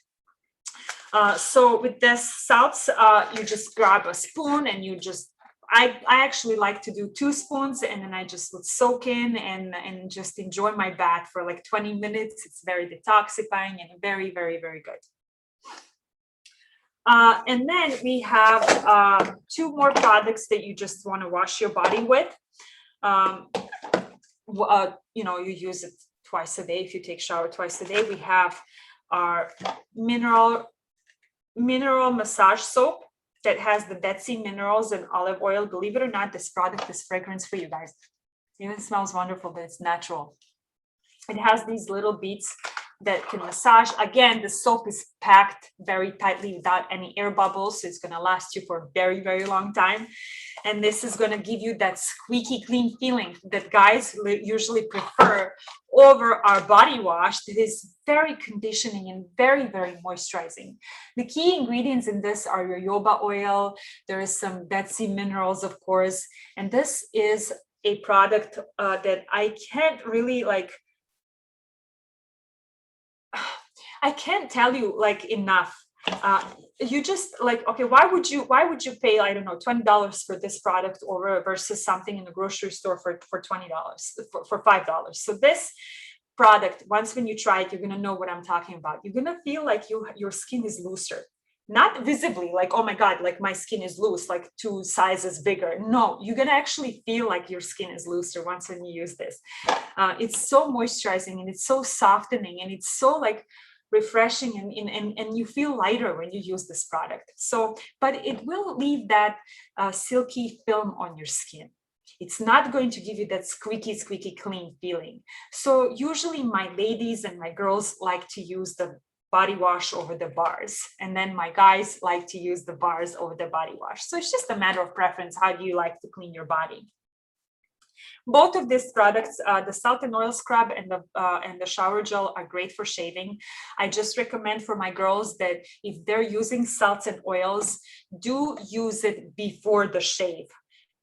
So with this salts, you just grab a spoon and you just, I actually like to do 2 spoons, and then I just would soak in and just enjoy my bath for like 20 minutes. It's very detoxifying and very, very, very good. And then we have 2 more products that you just want to wash your body with. You use it twice a day. If you take shower twice a day, we have our mineral massage soap that has the Dead Sea minerals and olive oil. Believe it or not, this product is fragrance free, you guys. It even smells wonderful, but it's natural. It has these little beads that can massage. Again, the soap is packed very tightly without any air bubbles, so it's going to last you for a very, very long time. And this is going to give you that squeaky clean feeling that guys usually prefer over our body wash that is very conditioning and very, very moisturizing. The key ingredients in this are your jojoba oil. There is some Dead Sea minerals, of course. And this is a product that I can't really I can't tell you enough you just like, okay, why would you pay, I don't know, $20 for this product over versus something in the grocery store for $20, for $5? So this product, once when you try it, you're going to know what I'm talking about. You're going to feel like your skin is looser, not visibly like, oh my God, like my skin is loose, like 2 sizes bigger. No, you're going to actually feel like your skin is looser once when you use this. It's so moisturizing and it's so softening and it's so like refreshing, and you feel lighter when you use this product. So, but it will leave that silky film on your skin. It's not going to give you that squeaky clean feeling. So usually my ladies and my girls like to use the body wash over the bars, and then my guys like to use the bars over the body wash. So it's just a matter of preference. How do you like to clean your body? Both of these products, the salt and oil scrub and the shower gel, are great for shaving. I just recommend for my girls that if they're using salts and oils, do use it before the shave.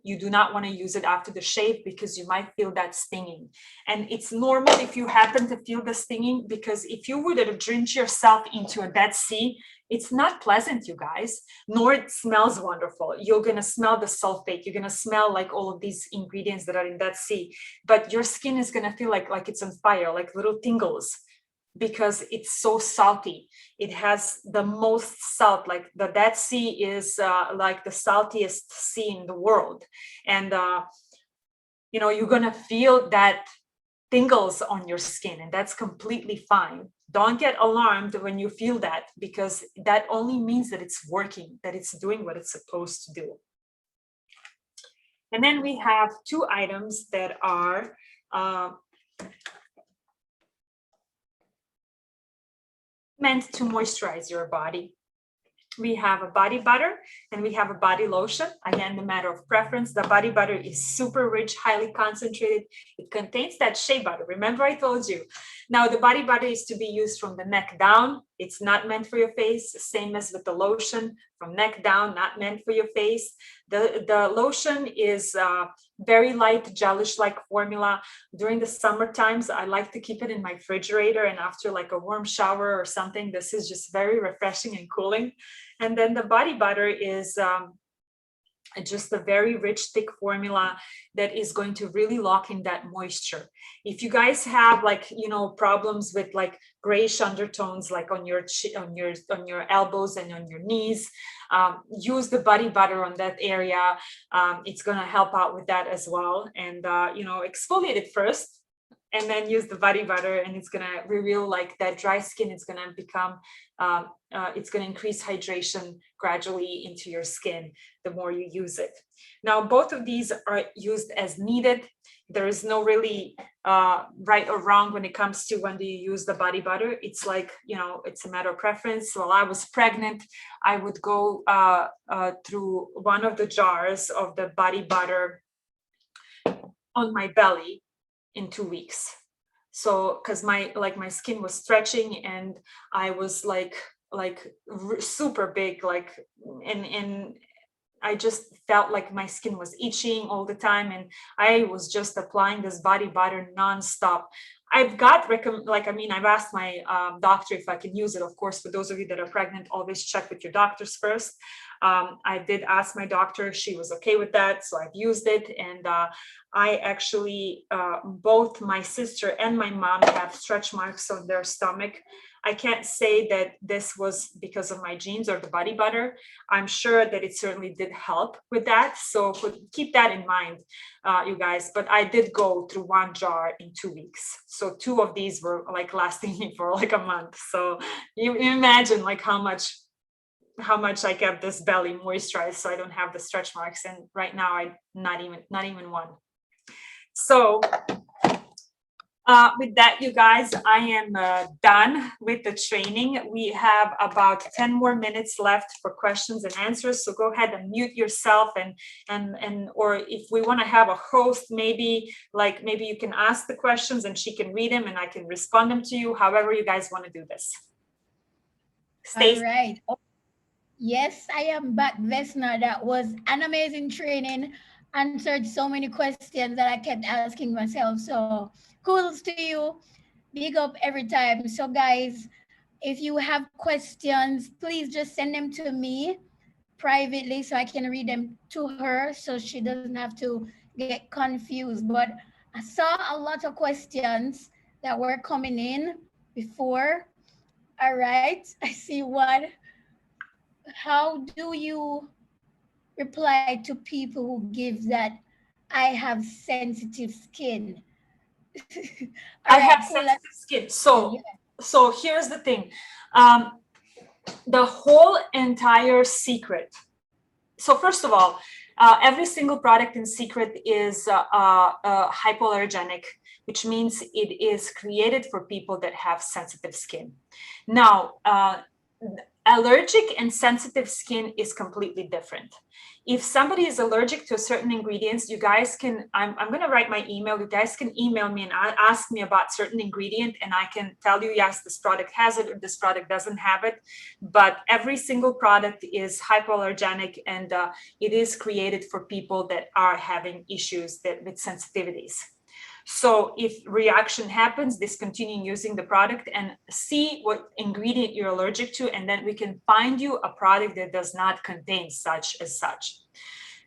You do not want to use it after the shave because you might feel that stinging. And it's normal if you happen to feel the stinging, because if you were to drench yourself into a Dead Sea, it's not pleasant, you guys, nor it smells wonderful. You're going to smell the sulfate. You're going to smell like all of these ingredients that are in that sea, but your skin is going to feel like it's on fire, like little tingles, because it's so salty. It has the most salt, like the Dead Sea is like the saltiest sea in the world. And, you're going to feel that tingles on your skin, and that's completely fine. Don't get alarmed when you feel that, because that only means that it's working, that it's doing what it's supposed to do. And then we have 2 items that are meant to moisturize your body. We have a body butter and we have a body lotion. Again, the matter of preference. The body butter is super rich, highly concentrated. It contains that shea butter. Remember I told you. Now the body butter is to be used from the neck down. It's not meant for your face. Same as with the lotion, from neck down, not meant for your face. The lotion is very light, gelish-like formula. During the summer times, I like to keep it in my refrigerator, and after like a warm shower or something, this is just very refreshing and cooling. And then the body butter is just a very rich, thick formula that is going to really lock in that moisture. If you guys have problems with like grayish undertones, like on your elbows and on your knees, use the body butter on that area. It's going to help out with that as well. And exfoliate it first, and then use the body butter, and it's going to reveal like that dry skin. It's going to become, it's going to increase hydration gradually into your skin the more you use it. Now, both of these are used as needed. There is no really right or wrong when it comes to when do you use the body butter. It's like, it's a matter of preference. While I was pregnant, I would go through one of the jars of the body butter on my belly in 2 weeks. So because my skin was stretching, and I was like super big, and I just felt like my skin was itching all the time, and I was just applying this body butter nonstop. I've asked my doctor if I can use it. Of course, for those of you that are pregnant, always check with your doctors first. I did ask my doctor, she was okay with that, so I've used it. And I actually, both my sister and my mom have stretch marks on their stomach. I can't say that this was because of my genes or the body butter. I'm sure that it certainly did help with that. So keep that in mind, you guys. But I did go through 1 jar in 2 weeks. So 2 of these were like lasting me for like a month. So you imagine like how much I kept this belly moisturized so I don't have the stretch marks. And right now I not even one. So with that, you guys, I am done with the training. We have about 10 more minutes left for questions and answers. So go ahead and mute yourself, and or if we want to have a host, maybe you can ask the questions and she can read them and I can respond them to you. However you guys want to do this. All right. Yes, I am back, Vesna. That was an amazing training. Answered so many questions that I kept asking myself. So kudos to you. Big up every time. So guys, If you have questions, please just send them to me privately so I can read them to her so she doesn't have to get confused. But I saw a lot of questions that were coming in before. All right, I see one. How do you reply to people who give that I have sensitive skin? All I right, have cool. sensitive skin. Yeah. So here's the thing. The whole entire secret. So first of all, every single product in Secret is hypoallergenic, which means it is created for people that have sensitive skin. Now, allergic and sensitive skin is completely different. If somebody is allergic to certain ingredients, you guys can, I'm going to write my email. You guys can email me and ask me about certain ingredient, and I can tell you, yes, this product has it or this product doesn't have it. But every single product is hypoallergenic, and it is created for people that are having issues with sensitivities. So if reaction happens, discontinue using the product and see what ingredient you're allergic to, and then we can find you a product that does not contain such as such.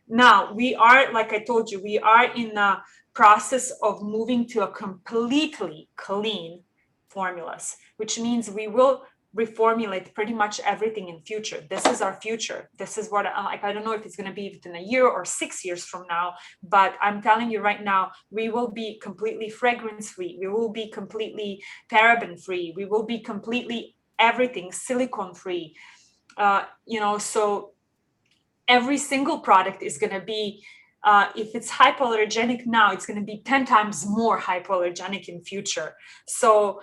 Now, we are, like I told you, we are in the process of moving to a completely clean formulas, which means we will reformulate pretty much everything in future. This is our future. This is what I don't know if it's going to be within a year or 6 years from now, but I'm telling you right now, we will be completely fragrance free. We will be completely paraben free. We will be completely everything silicone free. So every single product is going to be, if it's hypoallergenic now, it's going to be 10 times more hypoallergenic in future. So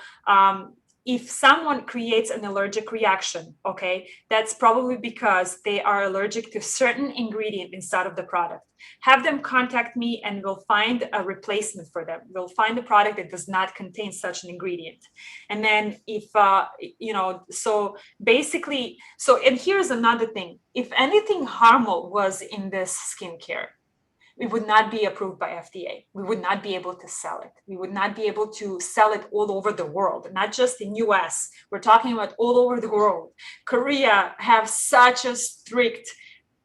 if someone creates an allergic reaction, okay, that's probably because they are allergic to certain ingredient inside of the product. Have them contact me and we'll find a replacement for them. We'll find a product that does not contain such an ingredient. And then if, so basically, and here's another thing. If anything harmful was in this skincare, we would not be approved by FDA. We would not be able to sell it. We would not be able to sell it all over the world, not just in US. We're talking about all over the world. Korea have such a strict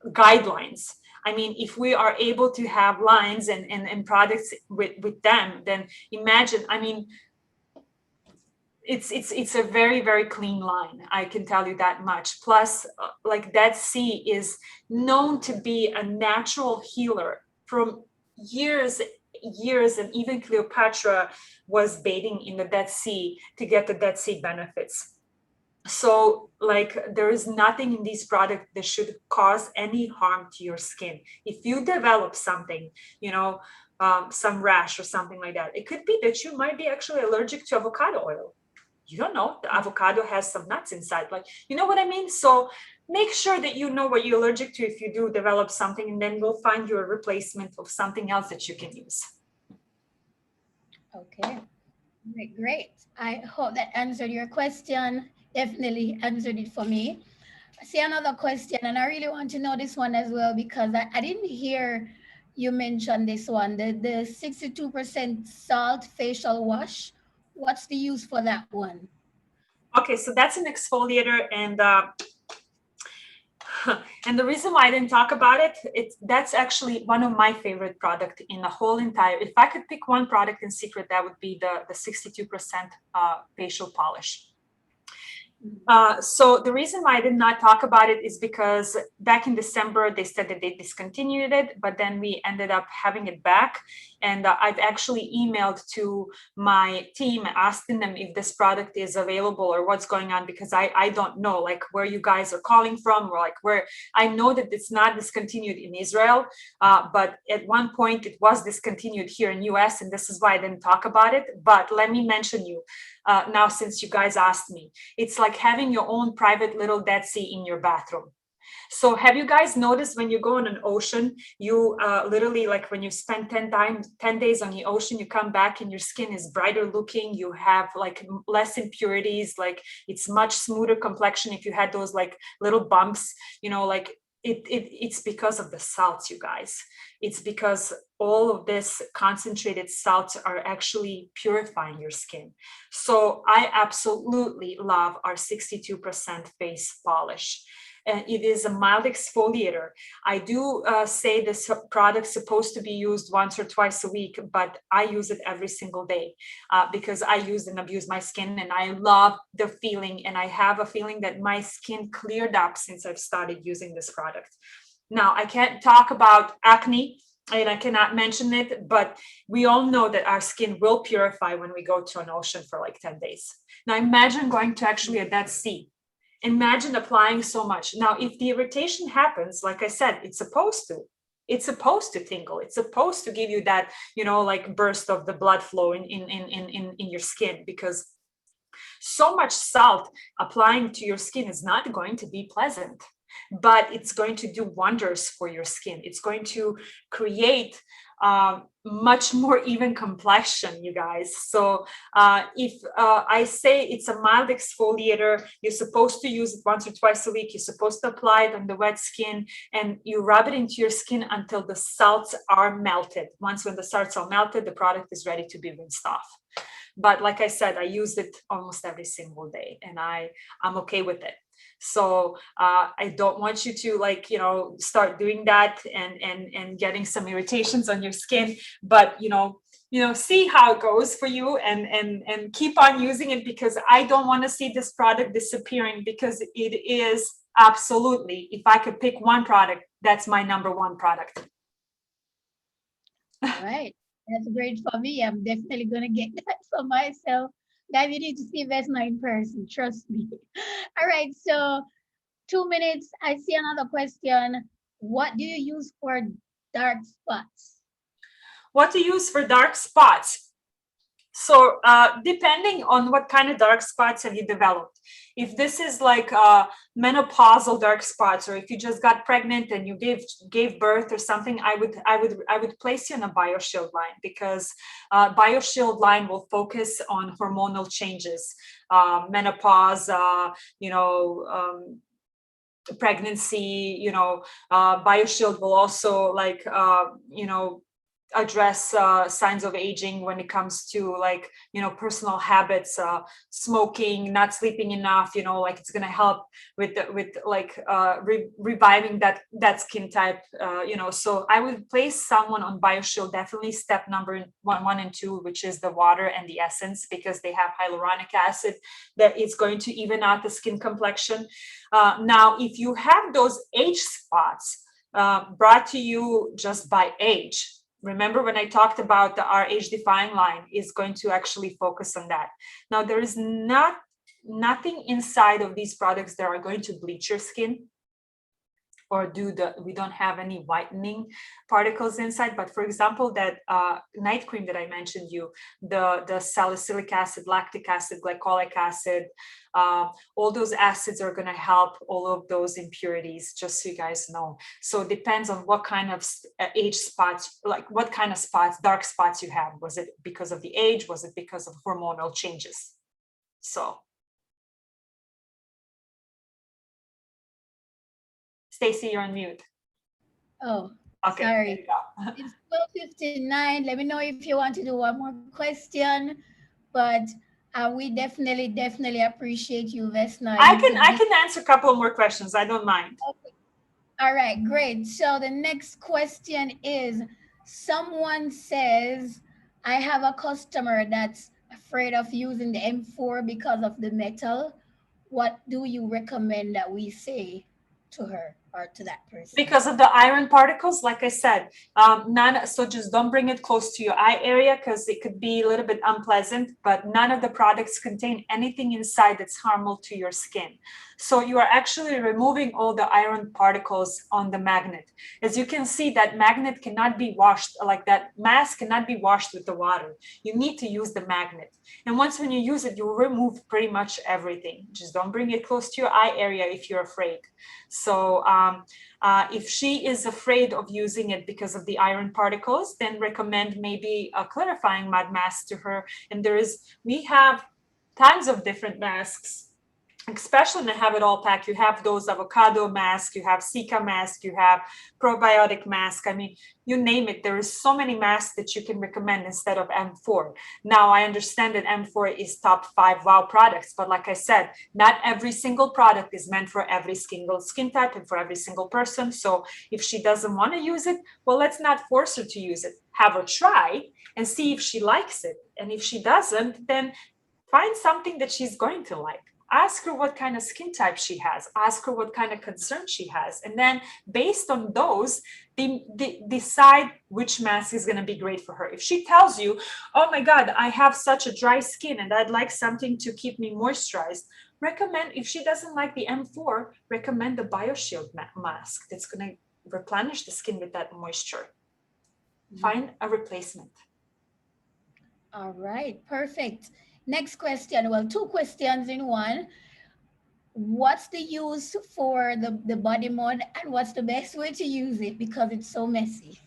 guidelines. I mean, if we are able to have lines and products with them, then imagine, I mean, it's a very, very clean line. I can tell you that much. Plus, like Dead Sea is known to be a natural healer from years, and even Cleopatra was bathing in the Dead Sea to get the Dead Sea benefits. So like there is nothing in these products that should cause any harm to your skin. If you develop something, some rash or something like that, it could be that you might be actually allergic to avocado oil. You don't know, the avocado has some nuts inside, like, you know what I mean? So make sure that you know what you're allergic to if you do develop something, and then we'll find you a replacement of something else that you can use. Okay, great. I hope that answered your question. Definitely answered it for me. I see another question, and I really want to know this one as well because I didn't hear you mention this one, the 62% salt facial wash. What's the use for that one? Okay, so that's an exfoliator, and and the reason why I didn't talk about it, that's actually one of my favorite product in the whole entire. If I could pick one product in Secret, that would be the 62% facial polish. So the reason why I did not talk about it is because back in December, they said that they discontinued it, but then we ended up having it back. And I've actually emailed to my team asking them if this product is available or what's going on, because I don't know like where you guys are calling from, or like where. I know that it's not discontinued in Israel, but at one point it was discontinued here in US, and this is why I didn't talk about it. But let me mention you now, since you guys asked me, it's like having your own private little Dead Sea in your bathroom. So have you guys noticed when you go on an ocean, you literally, like when you spend 10 days on the ocean, you come back and your skin is brighter looking, you have like less impurities, like it's much smoother complexion. If you had those like little bumps, like it's because of the salts, you guys. It's because all of this concentrated salts are actually purifying your skin. So I absolutely love our 62% face polish. And it is a mild exfoliator. I do say this product's supposed to be used once or twice a week, but I use it every single day because I use and abuse my skin, and I love the feeling. And I have a feeling that my skin cleared up since I've started using this product. Now, I can't talk about acne and I cannot mention it, but we all know that our skin will purify when we go to an ocean for like 10 days. Now, imagine going to actually a Dead Sea. Imagine applying so much. Now, if the irritation happens, like I said, it's supposed to tingle. It's supposed to give you that, like burst of the blood flow in your skin, because so much salt applying to your skin is not going to be pleasant, but it's going to do wonders for your skin. It's going to create much more even complexion, you guys. So if I say it's a mild exfoliator, you're supposed to use it once or twice a week. You're supposed to apply it on the wet skin, and you rub it into your skin until the salts are melted. When the salts are melted, the product is ready to be rinsed off. But like I said, I use it almost every single day, and I'm okay with it. So I don't want you to start doing that and getting some irritations on your skin, but see how it goes for you, and keep on using it, because I don't want to see this product disappearing, because it is absolutely, if I could pick one product, that's my number one product. All right. That's great for me. I'm definitely going to get that for myself. Guys, you need to see Vesna in person. Trust me. All right. So 2 minutes. I see another question. What do you use for dark spots? What to use for dark spots? So depending on what kind of dark spots have you developed, if this is like menopausal dark spots, or if you just got pregnant and you gave birth or something, I would place you on a BioShield line, because BioShield line will focus on hormonal changes, menopause, pregnancy. BioShield will also address signs of aging when it comes to personal habits, smoking, not sleeping enough. It's going to help with reviving that skin type. So I would place someone on BioShield, definitely step number one and two, which is the water and the essence, because they have hyaluronic acid that is going to even out the skin complexion. Now, if you have those age spots brought to you just by age, remember when I talked about our age defying line is going to actually focus on that. Now, there is nothing inside of these products that are going to bleach your skin, or we don't have any whitening particles inside. But for example, that night cream that I mentioned the salicylic acid, lactic acid, glycolic acid, all those acids are going to help all of those impurities, just so you guys know. So it depends on what kind of age spots, what kind of spots, dark spots you have. Was it because of the age? Was it because of hormonal changes? So Stacy, you're on mute. Oh, okay. Sorry. It's 12:59. Let me know if you want to do one more question. But we definitely appreciate you, Vesna. I can answer a couple more questions. I don't mind. Okay. All right, great. So the next question is, someone says, I have a customer that's afraid of using the M4 because of the metal. What do you recommend that we say to her or to that person? Because of the iron particles, like I said, so just don't bring it close to your eye area, because it could be a little bit unpleasant, but none of the products contain anything inside that's harmful to your skin. So you are actually removing all the iron particles on the magnet. As you can see, that magnet cannot be washed, like that mask cannot be washed with the water. You need to use the magnet. And when you use it, you remove pretty much everything. Just don't bring it close to your eye area if you're afraid. So if she is afraid of using it because of the iron particles, then recommend maybe a clarifying mud mask to her. And we have tons of different masks especially in the Have It All pack, you have those avocado masks, you have Zika mask, you have probiotic mask. I mean, you name it. There is so many masks that you can recommend instead of M4. Now, I understand that M4 is top 5 wow products, but like I said, not every single product is meant for every single skin type and for every single person. So if she doesn't want to use it, well, let's not force her to use it. Have her try and see if she likes it. And if she doesn't, then find something that she's going to like. Ask her what kind of skin type she has. Ask her what kind of concern she has. And then based on those, decide which mask is going to be great for her. If she tells you, oh my God, I have such a dry skin and I'd like something to keep me moisturized, recommend, if she doesn't like the M4, recommend the BioShield mask that's going to replenish the skin with that moisture. Find a replacement. All right, perfect. Next question. Well, 2 questions in one. What's the use for the body mod and what's the best way to use it because it's so messy?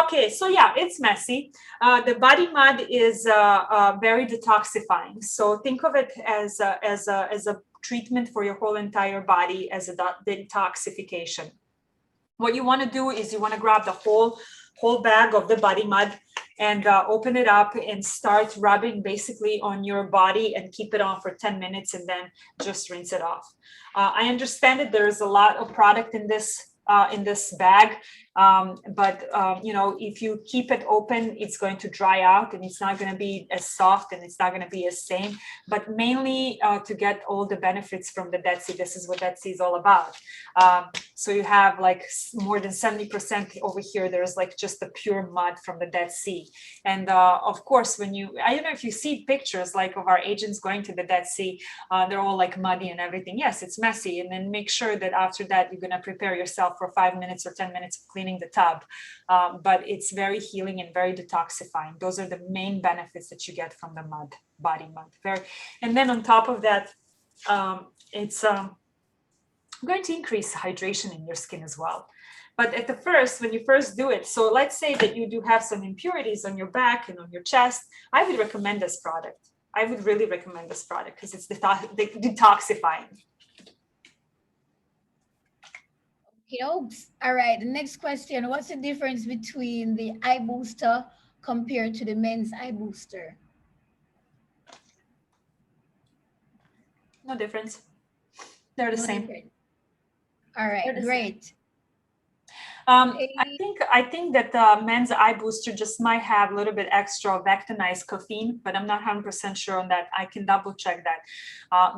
Okay, so yeah, it's messy. The body mud is very detoxifying. So think of it as a treatment for your whole entire body, as a detoxification. What you want to do is you want to grab the whole bag of the body mud and open it up and start rubbing basically on your body and keep it on for 10 minutes and then just rinse it off. I understand that there is a lot of product in this bag, but you know, if you keep it open, it's going to dry out and it's not going to be as soft and it's not going to be as same, but mainly to get all the benefits from the Dead Sea. This is what Dead Sea is all about. So you have like more than 70% over here. There's like just the pure mud from the Dead Sea. And of course, when I don't know if you see pictures like of our agents going to the Dead Sea, they're all like muddy and everything. Yes, it's messy. And then make sure that after that, you're going to prepare yourself for 5 minutes or 10 minutes of cleaning the tub. But it's very healing and very detoxifying. Those are the main benefits that you get from the mud, body mud. And then on top of that, it's going to increase hydration in your skin as well. But at the first, when you first do it, so let's say that you do have some impurities on your back and on your chest, I would recommend this product. I would really recommend this product because it's detoxifying. All right, the next question. What's the difference between the eye booster compared to the men's eye booster? No difference. They're the same. Difference. All right, great. I think that the men's eye booster just might have a little bit extra vectinized caffeine, but I'm not 100% sure on that. I can double check that.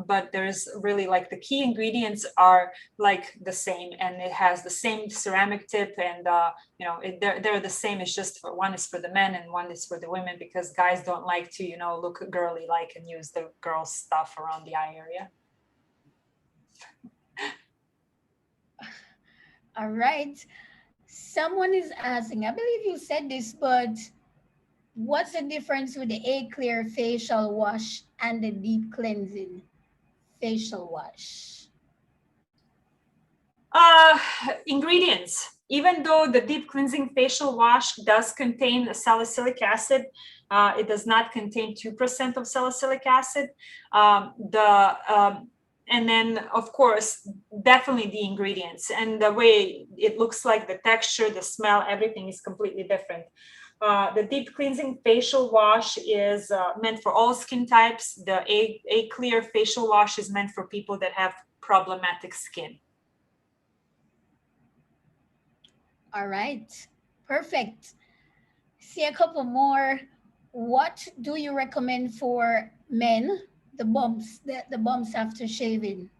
But there's really like the key ingredients are like the same, and it has the same ceramic tip, and you know, they're the same. It's just one is for the men and one is for the women, because guys don't like to, you know, look girly like and use the girl stuff around the eye area. All right. Someone is asking, I believe you said this, but what's the difference with the A-Clear facial wash and the deep cleansing facial wash? Ingredients. Even though the deep cleansing facial wash does contain salicylic acid, it does not contain 2% of salicylic acid. And then, of course, definitely the ingredients and the way it looks like, the texture, the smell, everything is completely different. The deep cleansing facial wash is meant for all skin types. The A-Clear facial wash is meant for people that have problematic skin. All right, perfect. See a couple more. What do you recommend for men? The bumps after shaving.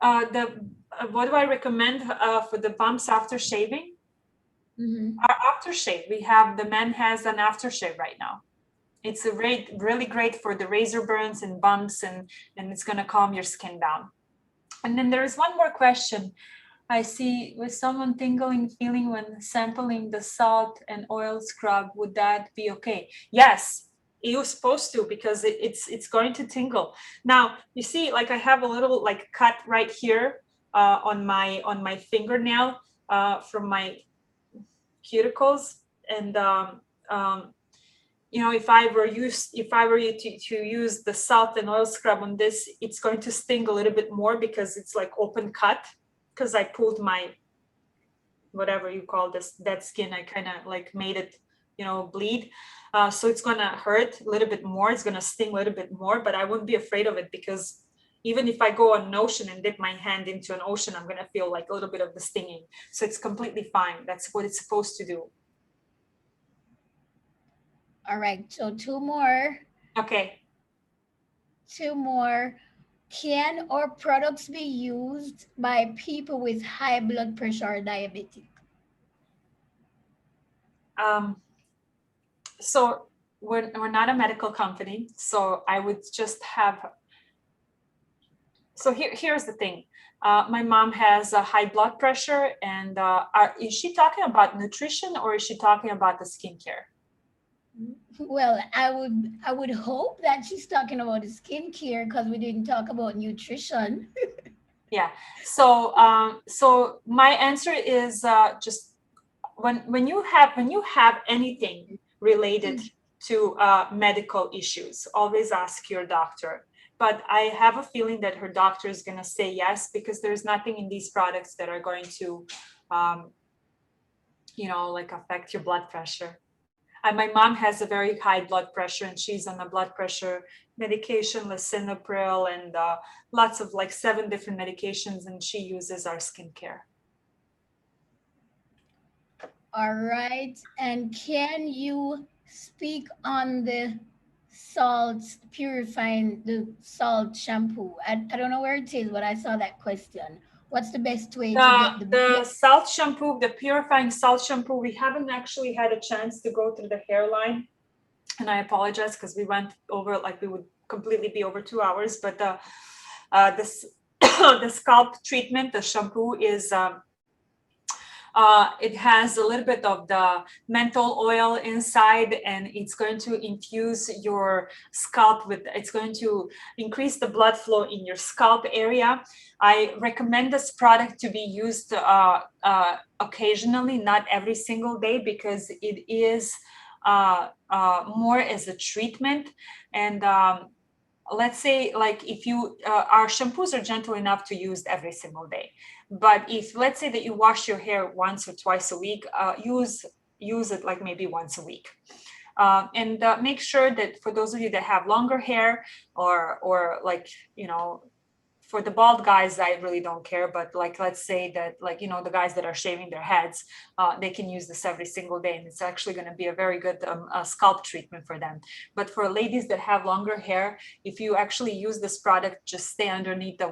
What do I recommend for the bumps after shaving? Mm-hmm. Our aftershave. We have, the man has an aftershave right now. It's really great for the razor burns and bumps, and it's going to calm your skin down. And then there is one more question. I see, with someone tingling feeling when sampling the salt and oil scrub, would that be okay? Yes, you're supposed to, because it's going to tingle. Now, you see, like I have a little like cut right here on my fingernail from my cuticles, and you know, if I were you to use the salt and oil scrub on this, it's going to sting a little bit more because it's like open cut, because I pulled my, whatever you call this, dead skin, I kind of like made it, you know, bleed. So it's gonna hurt a little bit more, it's gonna sting a little bit more, but I wouldn't be afraid of it, because even if I go on an ocean and dip my hand into an ocean, I'm gonna feel like a little bit of the stinging. So it's completely fine. That's what it's supposed to do. All right, so two more. Okay. Two more. Can our products be used by people with high blood pressure or diabetic? So we're not a medical company, so I would just have, so here's the thing. My mom has a high blood pressure, and is she talking about nutrition or is she talking about the skincare? Well, I would hope that she's talking about the skincare because we didn't talk about nutrition. Yeah. So so my answer is just when you have anything related to medical issues, always ask your doctor. But I have a feeling that her doctor is going to say yes, because there's nothing in these products that are going to, you know, like affect your blood pressure. And my mom has a very high blood pressure, and she's on a blood pressure medication, lisinopril, and lots of like 7 different medications, and she uses our skincare. All right. And can you speak on the salt purifying the salt shampoo? I don't know where it is, but I saw that question. What's the best way to get The salt shampoo, the purifying salt shampoo, we haven't actually had a chance to go through the hairline, and I apologize because we went over, like we would completely be over 2 hours. But this the scalp treatment, the shampoo is it has a little bit of the menthol oil inside, and it's going to infuse your scalp with, it's going to increase the blood flow in your scalp area. I recommend this product to be used occasionally, not every single day, because it is more as a treatment. And let's say, like, if you our shampoos are gentle enough to use every single day, but if, let's say that you wash your hair once or twice a week, use it like maybe once a week. And make sure that for those of you that have longer hair, or like, you know, for the bald guys, I really don't care, but like, let's say that, like, you know, the guys that are shaving their heads, they can use this every single day, and it's actually going to be a very good scalp treatment for them. But for ladies that have longer hair, if you actually use this product, just stay underneath the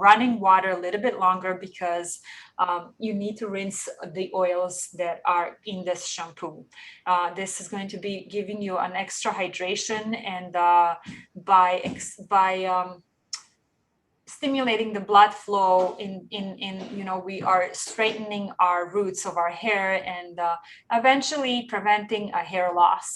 running water a little bit longer, because you need to rinse the oils that are in this shampoo. This is going to be giving you an extra hydration, and by stimulating the blood flow in you know, we are straightening our roots of our hair, and eventually preventing a hair loss.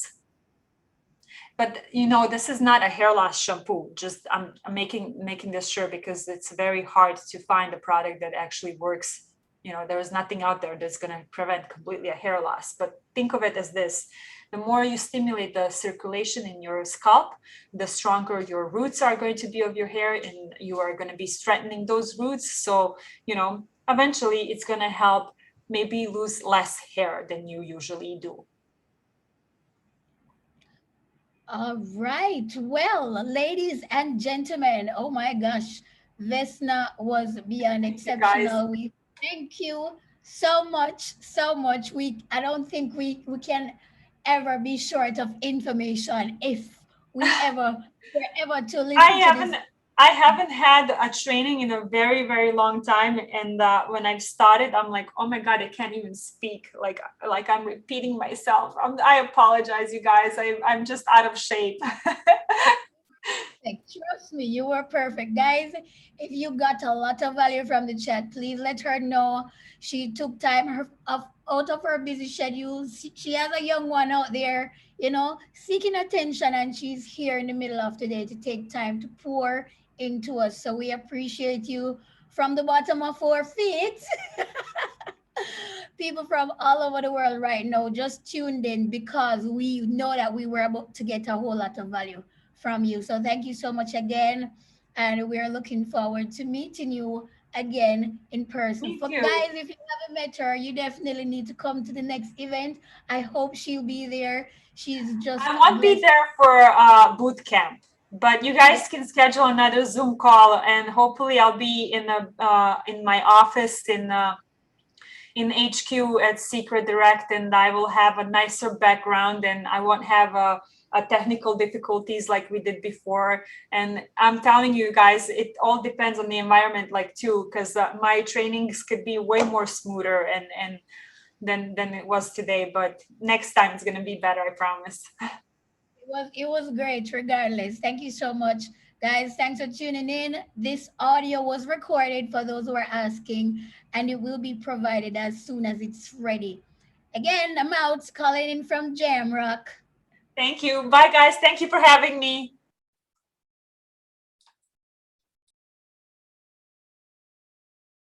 But you know, this is not a hair loss shampoo. Just I'm making this sure, because it's very hard to find a product that actually works. You know, there is nothing out there that's going to prevent completely a hair loss. But think of it as this: the more you stimulate the circulation in your scalp, the stronger your roots are going to be of your hair, and you are going to be strengthening those roots. So, you know, eventually it's going to help maybe lose less hair than you usually do. All right. Well, ladies and gentlemen, oh my gosh, Vesna was beyond Thank you, guys. exceptional. We thank you so much, so much. I don't think we can ever be short of information if we ever were ever to I listen to this. haven't I haven't had a training in a very, very long time, and when I've started, I'm like, oh my god, I can't even speak. Like I'm repeating myself. I apologize, you guys. I'm just out of shape. Perfect. Trust me, you were perfect. Guys, if you got a lot of value from the chat, please let her know. She took time out of her busy schedule. She has a young one out there, you know, seeking attention, and she's here in the middle of the day to take time to pour into us. So we appreciate you from the bottom of our feet. people from all over the world right now just tuned in because we know that we were about to get a whole lot of value from you. So thank you so much again. And we're looking forward to meeting you again in person. Me For too. guys, if you haven't met her, you definitely need to come to the next event. I hope she'll be there. She's I just won't be blessed. there for boot camp, but you Yeah, guys can schedule another Zoom call, and hopefully I'll be in my office in HQ at Secret Direct, and I will have a nicer background, and I won't have a technical difficulties like we did before. And I'm telling you guys, it all depends on the environment, like too, because my trainings could be way more smoother and than it was today. But next time it's gonna be better, I promise. it was great regardless. Thank you so much, guys. Thanks for tuning in. This audio was recorded for those who are asking, and it will be provided as soon as it's ready. Again, I'm out calling in from Jamrock. Thank you. Bye, guys. Thank you for having me.